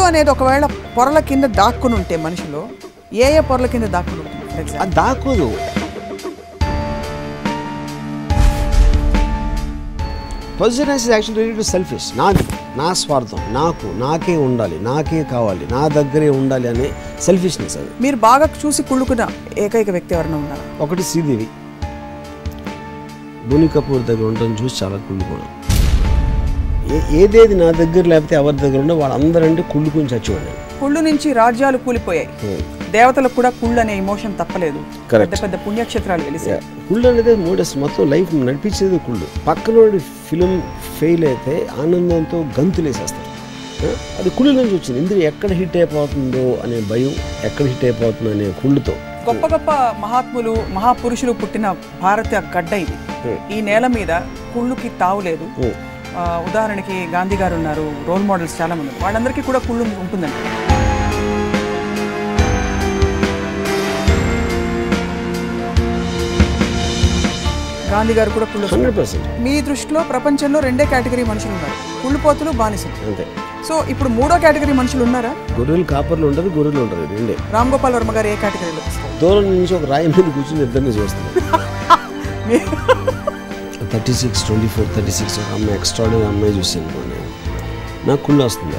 కుళ్ళు అనేది ఒకవేళ పొరల కింద దాక్కుని ఉంటే మనిషిలో ఏ ఏ పొరల కింద దాక్కుని ఉంటుంది? అది దాక్కుదు. Positiveness is actually related to selfish. నాది, నా స్వార్థం, నాకే ఉండాలి, నాకే కావాలి, నా దగ్గరే ఉండాలి అనే సెల్ఫిష్నెస్ అది. మీరు బాగా చూసి కుళ్ళుకున్న ఏకైక వ్యక్తి ఎవరైనా ఉన్నారు? ఒకటి శ్రీదేవి. బోని కపూర్ దగ్గర ఉండడం చూసి చాలా కుళ్ళుకోవడం. ఏదేది నా దగ్గర లేకపోతే ఎవరి దగ్గర ఉండే వాళ్ళందరంటే కుళ్ళుకుని చచ్చిపోయాడు. కుళ్ళు నుంచి రాజ్యాలు కూలిపోయాయి. దేవతలకు కూడా కుళ్ళు అనే ఎమోషన్ తప్పలేదు. పెద్ద పెద్ద పుణ్యక్షేత్రాలు వెలిసాయి. కుళ్ళు అనేది మోడస్ మొత్తం లైఫ్ నడిపించేది కుళ్ళు. పక్కన ఫిలిం ఫెయిల్ అయితే ఆనందంతో గంతులేసేస్తారు. అది కుళ్ళు నుంచి వచ్చింది. ఇందులో ఎక్కడ హిట్ అయిపోతుందో అనే భయం, ఎక్కడ హిట్ అయిపోతుందో అనే కుళ్ళుతో. గొప్ప గొప్ప మహాత్ములు మహాపురుషులు పుట్టిన భారత గడ్డ ఇది. ఈ నేల మీద కుళ్ళుకి తావులేదు. ఉదాహరణకి గాంధీ గారు ఉన్నారు, రోల్ మోడల్స్ చాలా మంది, వాళ్ళందరికీ కూడా కుళ్ళు ఉంటుందండి. గాంధీ గారు కూడా కుళ్ళు. 100%. మీ దృష్టిలో ప్రపంచంలో రెండే కేటగిరీ మనుషులు ఉన్నారు, కుళ్ళుపోతులు, బానిసలు. అంతే. సో ఇప్పుడు మూడో కేటగిరీ మనుషులు ఉన్నారా? గొర్రెలు కాపర్లు ఉంటారు, గొర్రెలు ఉంటారు, రెండే. రామ్ గోపాల్ వర్మ గారు ఏ కేటగిరీలో? దూరం నుంచి ఒక రాయి మీద కూర్చొని ఇద్దరిని చూస్తున్నారు. 36, 24, 36 ఒక అమ్మాయి, ఎక్స్ట్రాడినరీ అమ్మాయి చూసాను నేను. నాకు కుళ్ళు వస్తుంది.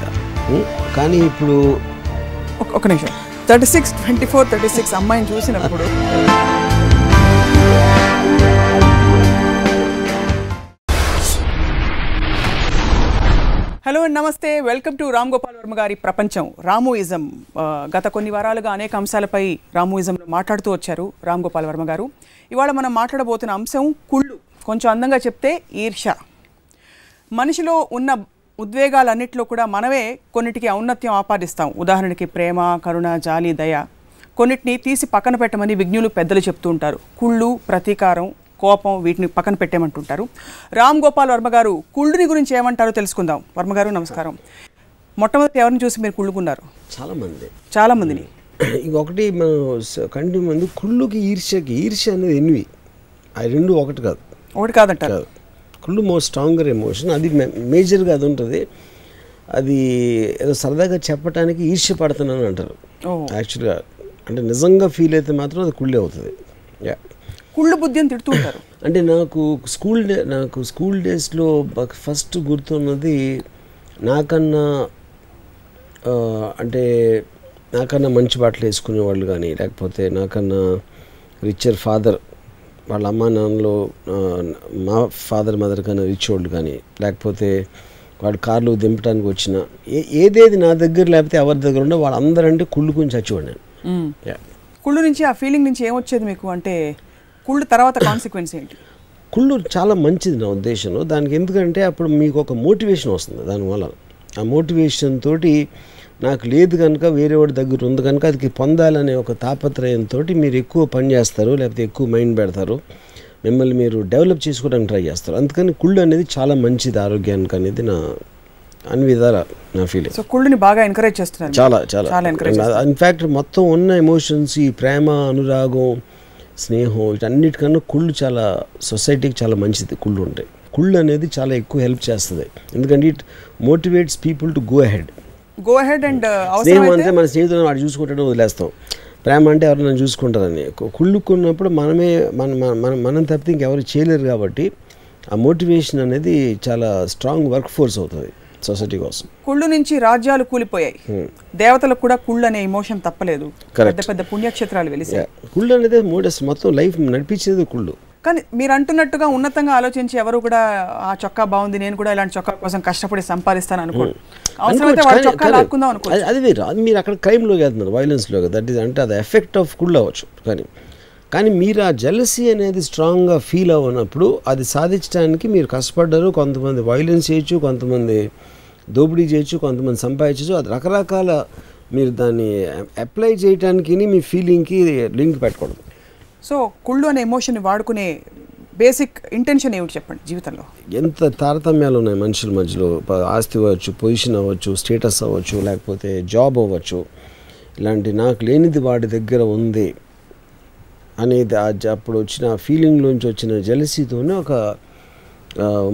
కానీ ఇప్పుడు ఒక నిమిషం, 36, 24, 36 అమ్మాయిని చూసినప్పుడు హలో అండ్ నమస్తే, వెల్కమ్ టు రామ్ గోపాల్ వర్మ గారి ప్రపంచం. రామోయిజం గత కొన్ని వారాలుగా అనేక అంశాలపై రామోయిజంలో మాట్లాడుతూ వచ్చారు రామ్ గోపాల్ వర్మ గారు. ఇవాళ మనం మాట్లాడబోతున్న అంశం కుళ్ళు. కొంచెం అందంగా చెప్తే ఈర్ష్య. మనిషిలో ఉన్న ఉద్వేగాలన్నింటిలో కూడా మనమే కొన్నిటికి ఔన్నత్యం ఆపాదిస్తాం. ఉదాహరణకి ప్రేమ, కరుణ, జాలి, దయ. కొన్నిటిని తీసి పక్కన పెట్టమని విజ్ఞులు పెద్దలు చెప్తూ ఉంటారు. కుళ్ళు, ప్రతీకారం, కోపం, వీటిని పక్కన పెట్టేమంటుంటారు. రామ్ గోపాల్ వర్మ గారు కుళ్ళుని గురించి ఏమంటారో తెలుసుకుందాం. వర్మ గారు నమస్కారం. మొట్టమొదటి ఎవరిని చూసి మీరు కుళ్ళుకున్నారు? చాలా మందిని. ఇంకొకటి మనం కంటి ముందు కుళ్ళుకి ఈర్ష్య అనేది ఎన్వి. అవి రెండు ఒకటి కాదంటారు. కుళ్ళు మోస్ట్ స్ట్రాంగర్ ఎమోషన్. అది మేజర్గా అది ఉంటుంది. అది ఏదో సరదాగా చెప్పడానికి ఈర్ష్య పడుతున్నాను అంటారు. యాక్చువల్గా అంటే నిజంగా ఫీల్ అయితే మాత్రం అది కుళ్ళే అవుతుంది. కుళ్ళు బుద్ధి అని తిడుతుంటారు. అంటే నాకు స్కూల్ డేస్లో ఫస్ట్ గుర్తున్నది నాకన్నా మంచి బట్టలు వేసుకునేవాళ్ళు కానీ, లేకపోతే నాకన్నా రిచర్ ఫాదర్, వాళ్ళ అమ్మా నాన్నలో మా ఫాదర్ మదర్ కన్నా రిచ్ వాళ్ళు కానీ, లేకపోతే వాడు కార్లు దింపడానికి వచ్చిన ఏదేది నా దగ్గర లేకపోతే ఎవరి దగ్గర ఉండే వాళ్ళందరంటే కుళ్ళుకుని చచ్చిపోయాను. కుళ్ళు నుంచి ఆ ఫీలింగ్ నుంచి ఏమొచ్చేది మీకు? అంటే కుళ్ళు తర్వాత కాన్సిక్వెన్స్ ఏంటి? కుళ్ళు చాలా మంచిది నా ఉద్దేశంలో. దానికి ఎందుకంటే అప్పుడు మీకు ఒక మోటివేషన్ వస్తుంది. దానివల్ల ఆ మోటివేషన్ తోటి నాకు లేదు కనుక వేరే వాడి దగ్గర ఉంది కనుక అది పొందాలనే ఒక తాపత్రయంతో మీరు ఎక్కువ పని చేస్తారు, లేకపోతే ఎక్కువ మైండ్ పెడతారు, మిమ్మల్ని మీరు డెవలప్ చేసుకోవడానికి ట్రై చేస్తారు. అందుకని కుళ్ళు అనేది చాలా మంచిది ఆరోగ్యానికి అనేది నా అన్ని విధాల నా ఫీలింగ్. సో కుళ్ళుని బాగా ఎంకరేజ్ చేస్తున్నారు. చాలా ఇన్ఫ్యాక్ట్ మొత్తం ఉన్న ఎమోషన్స్, ఈ ప్రేమ, అనురాగం, స్నేహం, వీటన్నిటికన్నా కుళ్ళు చాలా సొసైటీకి చాలా మంచిది. కుళ్ళు ఉంటాయి. కుళ్ళు అనేది చాలా ఎక్కువ హెల్ప్ చేస్తుంది. ఎందుకంటే it motivates people to go ahead. And స్నేహం అంటే మన స్నేహితులను వాడు చూసుకుంటే వదిలేస్తాం. ప్రేమ అంటే ఎవరు నన్ను చూసుకుంటారని. కుళ్ళుకున్నప్పుడు మనం తప్పితే ఇంకెవరు చేయలేరు. కాబట్టి ఆ మోటివేషన్ అనేది చాలా స్ట్రాంగ్ వర్క్ ఫోర్స్ అవుతుంది సొసైటీ కోసం. కుళ్ళు నుంచి రాజ్యాలు కూలిపోయాయి. దేవతలకు కూడా కుళ్ళు అనే ఎమోషన్ తప్పలేదు. పెద్ద పెద్ద పుణ్యక్షేత్రాలు వెలిసాయి. కుళ్ళు అనేది మోడస్ మొత్తం లైఫ్ నడిపించేది కుళ్ళు. కానీ మీరు అంటున్నట్టుగా ఉన్నతంగా ఆలోచించి ఎవరు కూడా ఆ చొక్కా బాగుంది, నేను కూడా ఇలాంటి చొక్కా కోసం కష్టపడి సంపాదిస్తాను అనుకోండి. అది వేరు. అది మీరు అక్కడ క్రైమ్లోకి వెళ్తున్నారు, వైలెన్స్లోకి. దట్ ఈస్ అంటే అది ఎఫెక్ట్ ఆఫ్ కుళ్ళు అవ్వచ్చు. కానీ మీరు ఆ జెలసీ అనేది స్ట్రాంగ్గా ఫీల్ అవ్వనప్పుడు అది సాధించడానికి మీరు కష్టపడ్డారు. కొంతమంది వైలెన్స్ చేయొచ్చు, కొంతమంది దోపిడీ చేయొచ్చు, కొంతమంది సంపాదించచ్చు. అది రకరకాల మీరు దాన్ని అప్లై చేయడానికి మీ ఫీలింగ్కి లింక్ పెట్టకూడదు. సో కుళ్ళు అనే ఎమోషన్ వాడుకునే బేసిక్ ఇంటెన్షన్ ఏమిటి చెప్పండి జీవితంలో? ఎంత తారతమ్యాలు ఉన్నాయి మనుషుల మధ్యలో. ఆస్తి అవ్వచ్చు, పొజిషన్ అవ్వచ్చు, స్టేటస్ అవ్వచ్చు, లేకపోతే జాబ్ అవ్వచ్చు. ఇలాంటి నాకు లేనిది వాడి దగ్గర ఉంది అనేది అప్పుడు వచ్చిన ఫీలింగ్లోంచి వచ్చిన జెలసీతోనే ఒక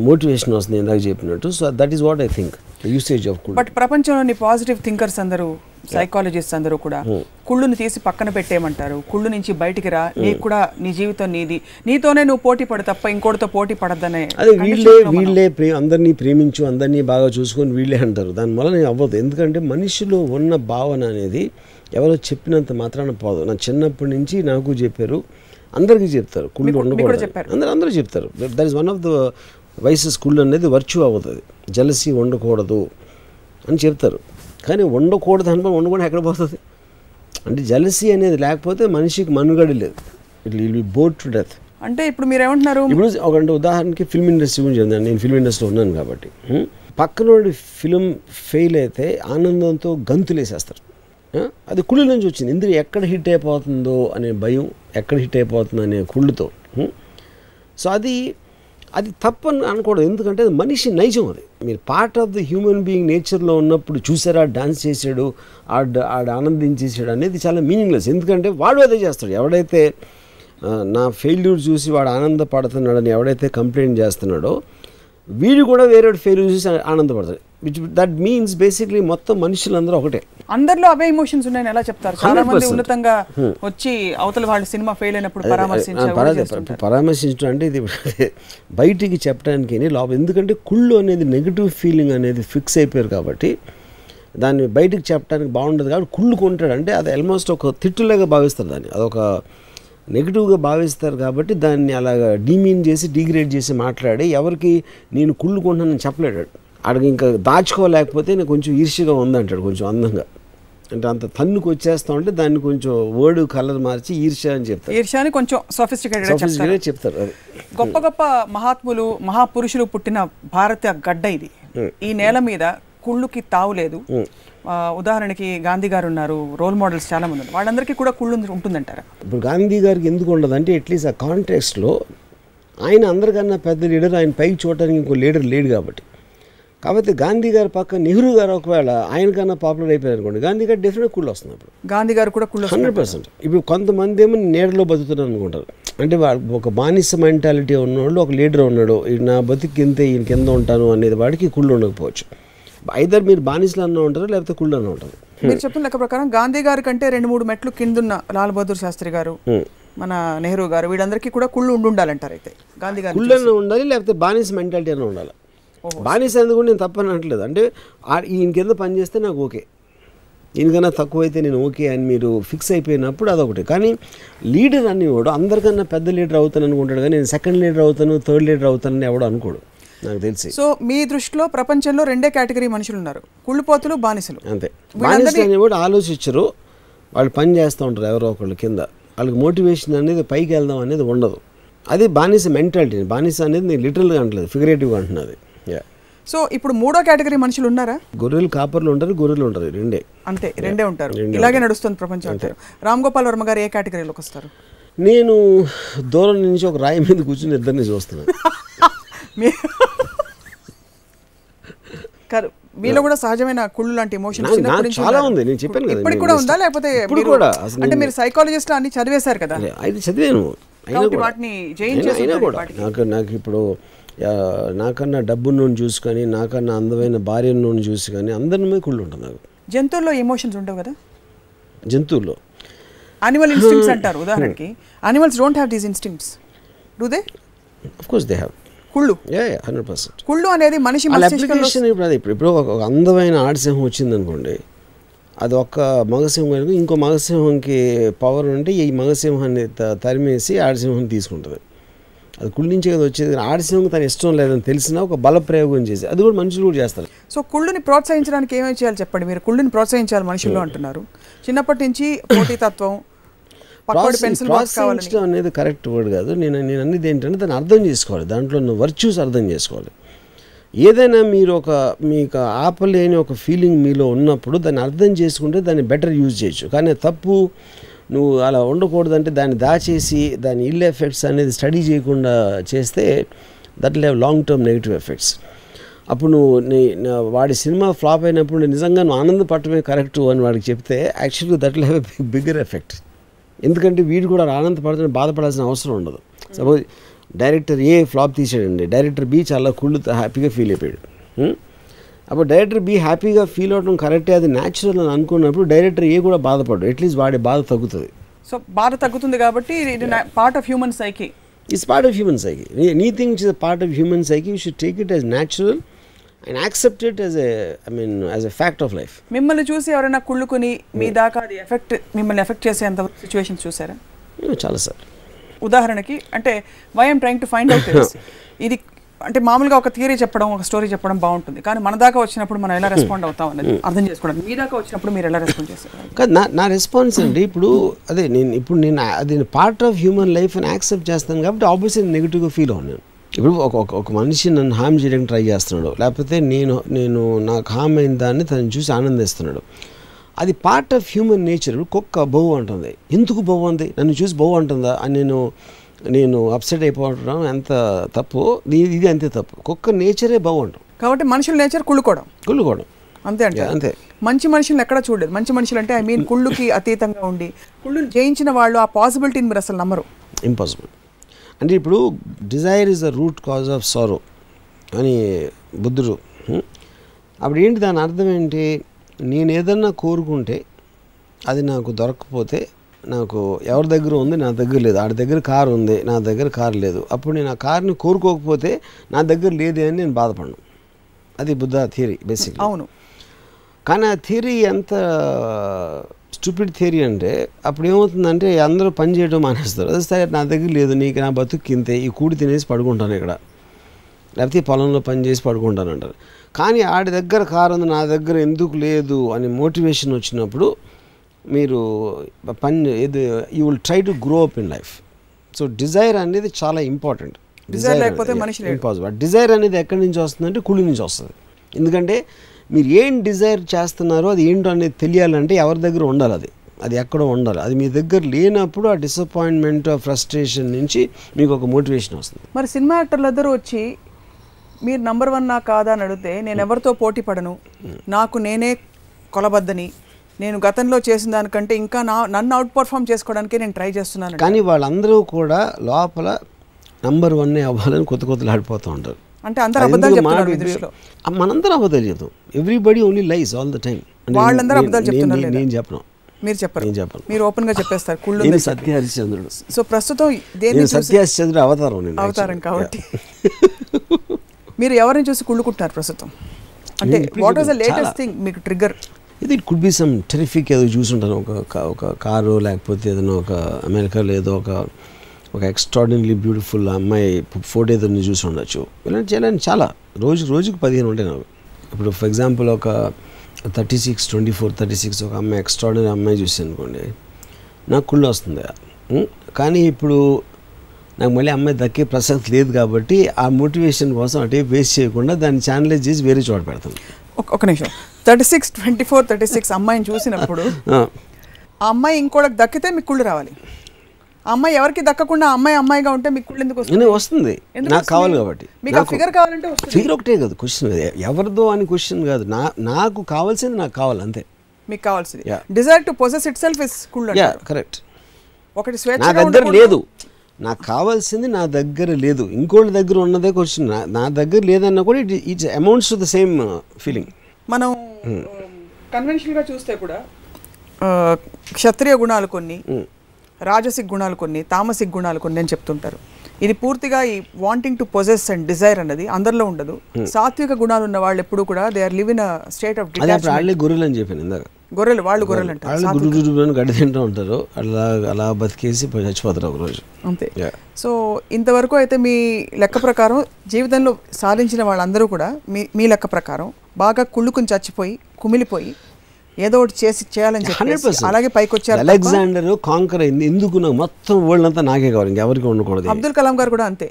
మోటివేషన్ వస్తుంది ఇందాక చెప్పినట్టు. So that is what I think. Usage of కుళ్ళు. బట్ ప్రపంచంలోని పాజిటివ్ థింకర్స్ అందరూ, సైకాలజిస్ట్ అందరూ కూడా కుళ్ళుని తీసి పక్కన పెట్టేయమంటారు. కుళ్ళు నుంచి బయటికి రా, నీకు కూడా నీ జీవితం నీది, నీతోనే నువ్వు పోటీ పడు తప్ప ఇంకోటితో పోటీ పడద్దనే. అదే వీళ్ళే అందరినీ ప్రేమించు, అందరినీ బాగా చూసుకొని వీళ్ళే అంటారు. దానివల్ల నేను అవ్వదు. ఎందుకంటే మనిషిలో ఉన్న భావన అనేది ఎవరో చెప్పినంత మాత్రాన పోదు. నా చిన్నప్పటి నుంచి నాకు చెప్పారు, అందరికీ చెప్తారు కుళ్ళు ఉండకూడదు, అందరూ చెప్తారు. That is one of the vices. కుళ్ళు అనేది వర్చ్యూ అవుతుంది. జలసీ ఉండకూడదు అని చెప్తారు. కానీ ఉండకూడదు అనుభవం ఉండకూడదు ఎక్కడ పోతుంది అంటే జలసీ అనేది లేకపోతే మనిషికి మనుగడ లేదు. It will be board to death. అంటే ఇప్పుడు మీరు ఏమంటున్నారు? ఇప్పుడు ఒక ఉదాహరణకి ఫిల్మ్ ఇండస్ట్రీ గురించి చెప్తాను. నేను ఫిల్మ్ ఇండస్ట్రీలో ఉన్నాను కాబట్టి పక్కనోడి ఫిల్మ్ ఫెయిల్ అయితే ఆనందంతో గంతులేసేస్తారు. అది కుళ్ళు నుంచి వచ్చింది. ఎందుకు ఎక్కడ హిట్ అయిపోతుందో అనే భయం, ఎక్కడ హిట్ అయిపోతుందో అనే కుళ్ళుతో. సో అది తప్పని అనకూడదు. ఎందుకంటే అది మనిషి నైజం. అది మీరు part of the human being నేచర్లో ఉన్నప్పుడు చూసారా డాన్స్ చేశాడు, ఆడ ఆనందించేసాడు అనేది చాలా మీనింగ్లెస్. ఎందుకంటే వాడు అదే చేస్తాడు. ఎవడైతే నా ఫెయిల్యూర్ చూసి వాడు ఆనందపడుతున్నాడని ఎవడైతే కంప్లైంట్ చేస్తున్నాడో వీడు కూడా వేరే ఫెయిల్యూర్ చూసి ఆనందపడతాడు. దట్ మీన్స్ బేసిక్లీ మొత్తం మనుషులందరూ ఒకటే. అందరిలో అవే ఎమోషన్స్ ఉన్నాయని ఎలా చెప్తారు? చాలా మంది ఉన్నతంగా వచ్చి అవతల వాళ్ళ సినిమా ఫెయిల్ అయినప్పుడు పరామర్శించడం అంటే ఇది బయటికి చెప్పడానికి లోపల. ఎందుకంటే కుళ్ళు అనేది నెగిటివ్ ఫీలింగ్ అనేది ఫిక్స్ అయిపోయారు కాబట్టి దాన్ని బయటికి చెప్పడానికి బాగుండదు. కాబట్టి కుళ్ళుకుంటాడు అంటే అది ఆల్మోస్ట్ ఒక తిట్టులాగా భావిస్తారు. దాన్ని అదొక నెగిటివ్గా భావిస్తారు. కాబట్టి దాన్ని అలాగా డిమీన్ చేసి డిగ్రేడ్ చేసి మాట్లాడి ఎవరికి నేను కుళ్ళుకుంటున్నానని చెప్పలేడు. అడిగి ఇంకా దాచుకోలేకపోతే నేను కొంచెం ఈర్ష్యగా ఉందంటాడు, కొంచెం అందంగా. అంటే అంత తన్నుకు వచ్చేస్తా ఉంటే దాన్ని కొంచెం వర్డ్ కలర్ మార్చి ఈర్ష్య అని చెప్తారు. ఈర్ష్య అని కొంచెం సొఫిస్టికేటెడ్ చెప్తారు. అది గొప్ప గొప్ప మహాత్ములు మహాపురుషులు పుట్టిన భారత గడ్డ ఇది. ఈ నేల మీద కుళ్ళుకి తావు లేదు. ఉదాహరణకి గాంధీ గారు ఉన్నారు, రోల్ మోడల్స్ చాలా మంది ఉన్నారు. వాళ్ళందరికీ కూడా కుళ్ళు ఉంటుందంటారా? ఇప్పుడు గాంధీ గారికి ఎందుకు ఉండదు అంటే అట్లీస్ట్ ఆ కాంటెక్స్ట్లో ఆయన అందరికన్నా పెద్ద లీడర్, ఆయన పైకి చూడటానికి ఇంకో లీడర్ లేడు కాబట్టి. కాబట్టి గాంధీ గారి పక్క నెహ్రూ గారు ఒకవేళ ఆయనకన్నా పాపులర్ అయిపోయారు అనుకోండి, గాంధీ గారు డెఫినెట్ కుళ్ళు వస్తుంది. అప్పుడు గాంధీ గారు కూడా కుళ్ళు 100%. ఇప్పుడు కొంతమంది ఏమో నీడలో బతుకుతున్నారు అనుకుంటారు. అంటే ఒక బానిస మెంటాలిటీ ఉన్నవాళ్ళు, ఒక లీడర్ ఉన్నాడు, నా బతుకు ఇంతే, ఈయన కింద ఉంటాను అనేది వాడికి కుళ్ళు ఉండకపోవచ్చు. ఐదర్ మీరు బానిసలు అన్న ఉంటారు, లేకపోతే కుళ్ళు అన్న ఉంటారు. మీరు చెప్పిన లెక్క ప్రకారం గాంధీ గారి కంటే 2-3 మెట్లు కిందున్న లాల్ బహదూర్ శాస్త్రి గారు, మన నెహ్రూ గారు, వీళ్ళందరికీ కూడా కుళ్ళు ఉండాలంటారు. అయితే గాంధీ గారు కుళ్ళు అన్న ఉండాలి, లేకపోతే బానిస మెంటాలిటీ అన్న ఉండాలి. బానిస ఎందుకు నేను తప్పని అనట్లేదు. అంటే ఈయన కింద పని చేస్తే నాకు ఓకే, ఈయనకన్నా తక్కువైతే నేను ఓకే అని మీరు ఫిక్స్ అయిపోయినప్పుడు అదొకటి. కానీ లీడర్ అనేవాడు అందరికన్నా పెద్ద లీడర్ అవుతాను అనుకుంటాడు, కానీ నేను సెకండ్ లీడర్ అవుతాను, థర్డ్ లీడర్ అవుతానని ఎవడు అనుకోడు నాకు తెలిసి. సో మీ దృష్టిలో ప్రపంచంలో 2 కేటగిరీ మనుషులు ఉన్నారు, కుళ్ళుపోతులు, బానిసలు. అంతే. బానిసలు అనేవాడు ఆలోచించరు, వాళ్ళు పని చేస్తూ ఉంటారు ఎవరో ఒకళ్ళు కింద. వాళ్ళకి మోటివేషన్ అనేది పైకి వెళ్దాం అనేది ఉండదు. అది బానిస మెంటాలిటీ. బానిస అనేది నేను లిటరల్గా అంటలేదు, ఫిగరేటివ్గా అంటున్నది. సో ఇప్పుడు 3వ కేటగిరీ మనుషులు ఉన్నారా? గొర్రెలు కాపర్లు ఉంటారు, గొర్రెలు ఉంటారు, రెండే. అంతే, రెండే ఉంటారు. ఇలాగే నడుస్తుంది ప్రపంచం అంటారు. రామ్ గోపాల్ వర్మ గారు ఏ కేటగిరీలోకి వస్తారు? నేను దూరం నుంచి ఒక రాయి మీద కూర్చుని ఇద్దరిని చూస్తున్నాను. మీలో కూడా సహజమైన కుళ్ళు లాంటి ఎమోషన్స్ చాలా ఉంది. నేను చెప్పాను కదా, ఇప్పుడు కూడా ఉందా? లేకపోతే ఇప్పుడు కూడా అంటే మీరు సైకాలజిస్ట్ అన్ని చదివేశారు కదా? అది చదివాను. వాటిని నాకు ఇప్పుడు నాకన్నా డబ్బును చూసి కానీ, నాకన్నా అందమైన భార్యను చూసి కానీ అందరి మీద కుళ్ళు ఉంటుంది నాకు. జంతువుల్లో ఎమోషన్స్ ఉండవు కదా? జంతువుల్లో యానిమల్ ఇన్స్టింక్ట్స్ అంటారు. ఉదాహరణకి animals don't have these instincts, do they? Of course they have. కుళ్ళు 100%. కుళ్ళు అనేది మనిషి అప్లికేషన్. ఇప్పుడు ఒక అందమైన ఆడసింహం వచ్చింది అనుకోండి, అది ఒక్క మగసింహం, ఇంకో మగసింహంకి పవర్ ఉంటే ఈ మగసింహాన్ని తరిమేసి ఆడసింహం తీసుకుంటుంది. అది కుళ్ళు నుంచే కదా వచ్చేది. ఆడసింహం తన ఇష్టం లేదని తెలిసినా ఒక బల ప్రయోగం చేసి అది కూడా మనుషులు కూడా చేస్తారు. సో కుళ్ళుని ప్రోత్సహించడానికి ఏమేమి చేయాలి చెప్పండి. మీరు కుళ్ళుని ప్రోత్సహించాలి మనుషుల్లో అంటున్నారు. చిన్నప్పటి నుంచి పోటీతత్వం, ప్రోత్సహించడం అనేది కరెక్ట్ వర్డ్ కాదు. నేను అన్నది ఏంటంటే దాన్ని అర్థం చేసుకోవాలి, దాంట్లో వర్చ్యూస్ అర్థం చేసుకోవాలి. ఏదైనా మీరు మీకు ఆపలేని ఒక ఫీలింగ్ మీలో ఉన్నప్పుడు దాన్ని అర్థం చేసుకుంటే దాన్ని బెటర్ యూజ్ చేయొచ్చు. కానీ తప్పు, నువ్వు అలా ఉండకూడదంటే దాన్ని దాచేసి దాని ఇల్ ఎఫెక్ట్స్ అనేది స్టడీ చేయకుండా చేస్తే that will have long term negative effects. అప్పుడు నువ్వు వాడి సినిమా ఫ్లాప్ అయినప్పుడు నిజంగా నువ్వు ఆనందపడటమే కరెక్టు అని వాడికి చెప్తే యాక్చువల్గా that will have a bigger effect. ఎందుకంటే వీడు కూడా ఆనందపడుతున్న బాధపడాల్సిన అవసరం ఉండదు. సపోజ్ డైరెక్టర్ ఏ ఫ్లాప్ తీసాడండి, డైరెక్టర్ బి చాలా కుళ్ళుతో హ్యాపీగా ఫీల్ అయిపోయాడు. అప్పుడు డైరెక్టర్ బీ హ్యాపీగా ఫీల్ అవడం కరెక్టే, అది న్యాచురల్ అని అనుకున్నప్పుడు డైరెక్టర్ కూడా బాధపడు, అట్లీస్ట్ వాడి బాధ తగ్గుతుంది. సో బాధ తగ్గుతుంది కాబట్టి ఇది part of human psyche. It's part of human psyche. Anything which is part of human psyche you should take it as natural and accept it as as a fact of life. మిమ్మల్ని చూసి ఎవరైనా కుళ్ళుకుని మీ దాకా అది మిమ్మల్ని effect చేసేంత situations చూసారా? చాలా sir. ఉదాహరణకి అంటే why I'm trying to find out ఇది అంటే మామూలుగా ఒక థియరీ చెప్పడం, ఒక స్టోరీ చెప్పడం బాగుంటుంది, కానీ మన దాకా వచ్చినప్పుడు మనం ఎలా రెస్పాండ్ అవుతాం అనేది అర్థం చేసుకోవడానికి మీ దాకా వచ్చినప్పుడు మీరు ఎలా రెస్పాండ్ చేస్తారు? కాదు, నా రెస్పాన్స్ అండి ఇప్పుడు అదే నేను అది పార్ట్ ఆఫ్ హ్యూమన్ లైఫ్ అని యాక్సెప్ట్ చేస్తాను కాబట్టి ఆబ్వియస్లీ నెగిటివ్గా ఫీల్ అవును. ఇప్పుడు ఒక మనిషి నన్ను హామ్ చేయడానికి ట్రై చేస్తున్నాడు, లేకపోతే నేను నాకు హామ్ అయిన దాన్ని తను చూసి ఆనందిస్తున్నాడు, అది పార్ట్ ఆఫ్ హ్యూమన్ నేచర్. కుక్క బౌ అంటుంది, ఎందుకు బౌ అంది, నన్ను చూసి బౌ అంటుందా అని నేను అప్సెట్ అయిపోవడం ఎంత తప్పు, ఇది అంతే తప్పు. కుక్క నేచరే బౌ అంటాం కాబట్టి మనుషుల నేచర్ కుళ్ళుకోవడం అంతే అంటే అంతే. మంచి మనుషులను ఎక్కడ చూడలేదు. మంచి మనుషులు అంటే ఐ మీన్ కుళ్ళుకి అతీతంగా ఉండి కుళ్ళుని జయించిన వాళ్ళు ఆ పాసిబిలిటీని మీరు అసలు నమ్మరు. ఇంపాసిబుల్. అంటే ఇప్పుడు Dzire is the root cause of sorrow అని బుద్ధుడు. అప్పుడు ఏంటి దాని అర్థం ఏంటి, నేను ఏదన్నా కోరుకుంటే అది నాకు దొరకకపోతే, నాకు ఎవరి దగ్గర ఉంది నా దగ్గర లేదు, ఆడి దగ్గర కారు ఉంది నా దగ్గర కారు లేదు, అప్పుడు నేను ఆ కార్ని కోరుకోకపోతే నా దగ్గర లేదే అని నేను బాధపడను. అది బుద్ధ థియరీ బేసిక్. అవును. కానీ ఆ థియరీ ఎంత స్టూపిడ్ థియరీ అంటే అప్పుడు ఏమవుతుందంటే అందరూ పని చేయడం మానేస్తారు. అదే సరే నా దగ్గర లేదు, నీకు నా బతుక్కింతే, ఈ కూడి తినేసి పడుకుంటాను ఇక్కడ, లేకపోతే పొలంలో పని చేసి పడుకుంటాను అంటారు. కానీ ఆడి దగ్గర కారు ఉంది నా దగ్గర ఎందుకు లేదు అని మోటివేషన్ వచ్చినప్పుడు మీరు you will try to grow up in life. So Dzire అనేది చాలా ఇంపార్టెంట్. డిజైర్ లేకపోతే మనిషి ఇంపాసిబుల్. డిజైర్ అనేది ఎక్కడి నుంచి వస్తుందంటే కుళ్ళి నుంచి వస్తుంది. ఎందుకంటే మీరు ఏం డిజైర్ చేస్తున్నారో అది ఏంటో అనేది తెలియాలంటే ఎవరి దగ్గర ఉండాలి, అది ఎక్కడో ఉండాలి. అది మీ దగ్గర లేనప్పుడు ఆ డిసప్పాయింట్మెంట్, ఆ ఫ్రస్ట్రేషన్ నుంచి మీకు ఒక మోటివేషన్ వస్తుంది. మరి సినిమా యాక్టర్లు అందరూ వచ్చి మీరు నంబర్ 1 నా కాదా అని అడిగితే నేను ఎవరితో పోటీ పడను, నాకు నేనే కొలబద్దని, నేను గతంలో చేసిన దానికంటే ఇంకా నన్ను అవుట్ పర్ఫామ్ చేసుకోవడానికి నేను ట్రై చేస్తున్నాను. కానీ వాళ్ళందరూ కూడా లోపల నంబర్ 1 అవ్వాలని కొత్తలు ఆడిపోతూ ఉంటారు. అంటే అందరూ అబద్ధాలు చెప్తున్నారు మీ దృష్టిలో? మనందరం అబద్ధాలు చెప్తాం. Everybody only lies all the time. వాళ్ళందరూ అబద్ధాలు చెప్తున్నారు. నేను చెప్పను, మీరు చెప్పరు, నేను చెప్పను. మీరు ఓపెన్ గా చెప్పేస్తారు కుళ్ళు. నేను సత్య హరిశ్చంద్రుడు. సో ప్రస్తుతం సత్య హరిశ్చంద్రుడు అవతారం కాబట్టి మీరు ఎవరిని చూసి కుళ్ళుకుంటున్నారు ప్రస్తుతం? అంటే what was the latest thing మీకు trigger? It could be some terrific ఏదో చూసుంటాను, ఒక కారు, లేకపోతే ఏదైనా ఒక అమెరికాలో ఏదో ఒక ఎక్స్ట్రాడినరీ బ్యూటిఫుల్ అమ్మాయి ఫోటో ఏదో చూసి ఉండొచ్చు. ఇలాంటి చాలా రోజుకు 15 ఉంటాయి నాకు. ఇప్పుడు ఫర్ ఎగ్జాంపుల్ ఒక 36 ఒక అమ్మాయి, ఎక్స్ట్రాడినరీ అమ్మాయి చూసి అనుకోండి, నాకు కుళ్ళు వస్తుంది. కానీ ఇప్పుడు నాకు మళ్ళీ అమ్మాయి దక్కే ప్రసక్తి లేదు కాబట్టి ఆ మోటివేషన్ కోసం అటే వేస్ట్ చేయకుండా దాన్ని ఛానలైజ్ చేసి వేరే చోట పెడతాను. ఒక నిమిషం. 36 అమ్మాయిని చూసినప్పుడు ఆ అమ్మాయి ఇంకోటికి దక్కితే మీకు కుళ్ళు రావాలి. ఆ అమ్మాయి ఎవరికి దక్కకుండా అమ్మాయిగా ఉంటే మీకు కుళ్ళు ఎందుకు వస్తుంది? నాకు కావాలి కాబట్టి. మీకు ఆ ఫిగర్ కావాలంటే వస్తుంది. ఫిగర్ ఒకటే కాదు క్వశ్చన్, ఎవరిదో అని క్వశ్చన్ కాదు. నాకు కావాల్సింది నాకు కావాలి అంతే. మీకు కావాల్సింది Dzire to possess it self is కుళ్ళు. కరెక్ట్. ఒకటి స్వేచ్ఛ నా దగ్గర లేదు, నాకు కావాల్సింది నా దగ్గర లేదు, ఇంకోళ్ళ దగ్గర ఉన్నదే క్వశ్చన్. నా దగ్గర లేదన్నా కూడా it's amounts to the same feeling. మనం కన్వెన్షనల్గా చూస్తే కూడా క్షత్రియ గుణాలు కొన్ని, రాజసిక్ గుణాలు కొన్ని, తామసిక్ గుణాలు కొన్ని అని చెప్తుంటారు. ఇది పూర్తిగా ఈ wanting to possess and desire అన్నది అందరిలో ఉండదు. సాత్విక గుణాలు ఉన్న వాళ్ళు ఎప్పుడు కూడా they are live in a state of detachment. గొర్రెలు అని చెప్పాను ఇందాక. వాళ్ళు గొర్రెలు అంటారు, గడ్డి తింటూ ఉంటారు, అలా బతికేసి చచ్చిపోతారు ఒకరోజు అంతే. సో ఇంతవరకు అయితే మీ లెక్క ప్రకారం జీవితంలో సాధించిన వాళ్ళందరూ కూడా మీ లెక్క ప్రకారం బాగా కుళ్ళుకుని చచ్చిపోయి కుమిలిపోయి ఏదో ఒకటి చేయాలని చెప్పి అలాగే పైకి వచ్చారు. అలెగ్జాండర్ కాంకర్ అయింది ఎందుకు, నాకు మొత్తం వరల్డ్ అంతా నాకే కావాలి, ఇంకెవరికి ఉండకూడదు. అబ్దుల్ కలాం గారు కూడా అంతే,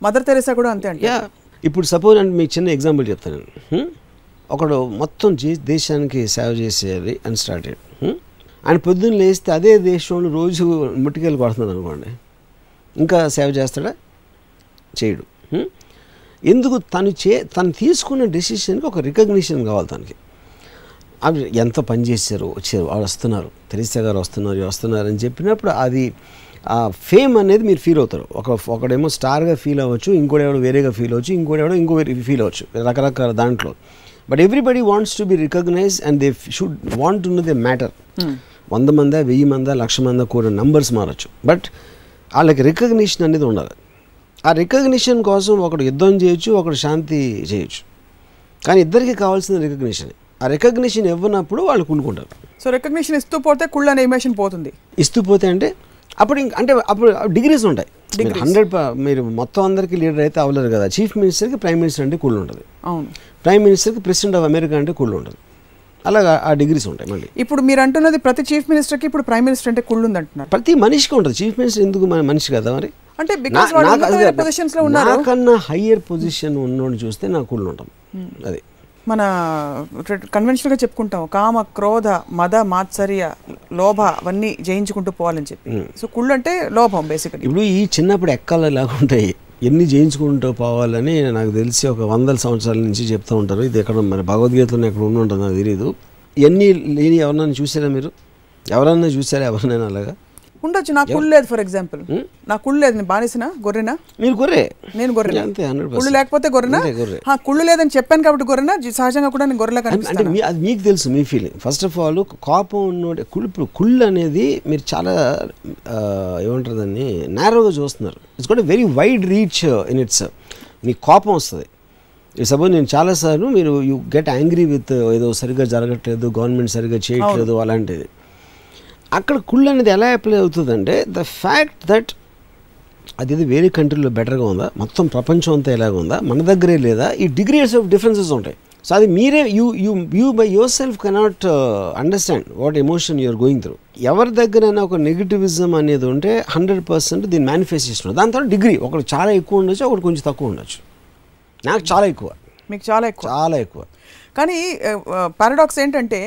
మదర్ తెరెసా కూడా అంతే. అంటే ఇప్పుడు సపోజ్ అంటే మీకు చిన్న ఎగ్జాంపుల్ చెప్తాను. ఒకడు మొత్తం దేశానికి సేవ చేసేయాలి అని స్టార్ట్ అయ్యాడు. ఆయన పొద్దున్న లేస్తే అదే దేశంలో రోజు ముట్టికెళ్ళి కొడుతున్నాడు అనుకోండి, ఇంకా సేవ చేస్తాడా? చేయడు. ఎందుకు? తను తీసుకున్న డెసిషన్కి ఒక రికగ్నిషన్ కావాలి తనకి. అవి ఎంత పని చేశారు, వచ్చారు, వాళ్ళు వస్తున్నారు, తెరిసా గారు వస్తున్నారు అని చెప్పినప్పుడు ఆ ఫేమ్ అనేది మీరు ఫీల్ అవుతారు. ఒకడేమో స్టార్గా ఫీల్ అవ్వచ్చు, ఇంకోడెవడో వేరేగా ఫీల్ అవ్వచ్చు, ఇంకోడెవడో ఇంకో ఫీల్ అవ్వచ్చు, రకరకాల దాంట్లో. But everybody wants to be recognise and they should want to know they matter. 100 మందా 1000 మందా 1,00,000 మందా కూడా నంబర్స్ మారచ్చు, బట్ వాళ్ళకి రికగ్నిషన్ అనేది ఉండాలి. ఆ రికగ్నిషన్ కోసం ఒకడు యుద్ధం చేయొచ్చు, ఒకడు శాంతి చేయొచ్చు, కానీ ఇద్దరికి కావాల్సిన రికగ్నిషన్. ఆ రికగ్నిషన్ ఇవ్వనప్పుడు వాళ్ళు కుళ్ళుకుంటారు. సో రికగ్నిషన్ ఇస్తూ పోతే కుళ్ళు అనే ఇమేషన్ పోతుంది. ఇస్తూ పోతే అంటే అప్పుడు డిగ్రీస్ ఉంటాయి. 100 మీరు మొత్తం అందరికీ లీడర్ అయితే అవ్వలేరు కదా. చీఫ్ మినిస్టర్కి ప్రైమ్ మినిస్టర్ అంటే కుళ్ళు ఉంటుంది, అవును. ప్రైమ్ మినిస్టర్కి ప్రెసిడెంట్ ఆఫ్ అమెరికా అంటే కుళ్ళు ఉంటుంది. అలాగా ఆ డిగ్రీస్ ఉంటాయి. మళ్ళీ ఇప్పుడు మీరు అంటున్నది ప్రతి చీఫ్ మినిస్టర్కి ఇప్పుడు ప్రైమ్ మినిస్టర్ అంటే కుళ్ళు ఉంది అంటున్నారు. ప్రతి మనిషికి ఉంటుంది. చీఫ్ మినిస్టర్ ఎందుకు మనిషి కదా మరి? అంటే నాకన్నా హయ్యర్ పొజిషన్ ఉన్నోడు చూస్తే నాకు కుళ్ళు ఉంటుంది. అది మన కన్వెన్షనల్గా చెప్పుకుంటాం, కామ క్రోధ మద మాత్సర్య లోభ అవన్నీ జయించుకుంటూ పోవాలని చెప్పి. సో కుళ్ళు అంటే లోభం బేసికలీ. ఇప్పుడు ఈ చిన్నప్పుడు ఎక్కాలు ఎలాగ ఉంటాయి, ఎన్ని జయించుకుంటూ పోవాలని నాకు తెలిసి ఒక 100 సంవత్సరాల నుంచి చెప్తూ ఉంటారు. ఇది ఎక్కడ మరి భగవద్గీతలో ఎక్కడ ఉండి ఉంటుంది నాకు తెలియదు. ఇవన్నీ లేని ఎవరన్నా చూసారా మీరు? ఎవరన్నా చూసారా ఎవరినైనా అలాగా? ఉండొచ్చు. నాకు కుళ్ళు లేదు. ఫర్ ఎగ్జాంపుల్ నాకు కుళ్ళు లేదు, నేను బానిసనా గొర్రెనా? మీరు గొర్రె, నేను గొర్రె. అంతే. కుళ్ళు లేకపోతే గొర్రెనా? కుళ్ళు లేదని చెప్పాను కాబట్టి గొర్రెనా? సహజంగా కూడా నేను గొర్రెలా కనిపిస్తాను. అంటే అది మీకు తెలుసు, మీ ఫీలింగ్. ఫస్ట్ ఆఫ్ ఆల్ కోపం ఉన్నోడే కుళ్ళు అనేది మీరు చాలా ఏమంటారు దాన్ని నేరోగా చూస్తున్నారు. It's got a very wide reach in it's. మీకు కోపం వస్తుంది. సపోజ్ నేను చాలాసార్లు మీరు యూ గెట్ యాంగ్రీ విత్ ఏదో సరిగ్గా జరగట్లేదు, గవర్నమెంట్ సరిగ్గా చేయట్లేదు, అలాంటిది. అక్కడ కుళ్ళు అనేది ఎలా అప్లై అవుతుందంటే ద ఫ్యాక్ట్ దట్ అది వేరే కంట్రీలో బెటర్గా ఉందా, మొత్తం ప్రపంచం అంతా ఎలాగ ఉందా, మన దగ్గరే లేదా, ఈ డిగ్రీస్ ఆఫ్ డిఫరెన్సెస్ ఉంటాయి. సో అది మీరే you by your self cannot understand what emotion you're going through. ఎవరి దగ్గరైనా ఒక నెగిటివిజం అనేది ఉంటే 100% దీని మేనిఫెస్టేషన్. దాని తర్వాత డిగ్రీ ఒకటి చాలా ఎక్కువ ఉండొచ్చు, ఒకటి కొంచెం తక్కువ ఉండొచ్చు. నాకు చాలా ఎక్కువ, మీకు చాలా ఎక్కువ, చాలా ఎక్కువ. కానీ పారాడాక్స్ ఏంటంటే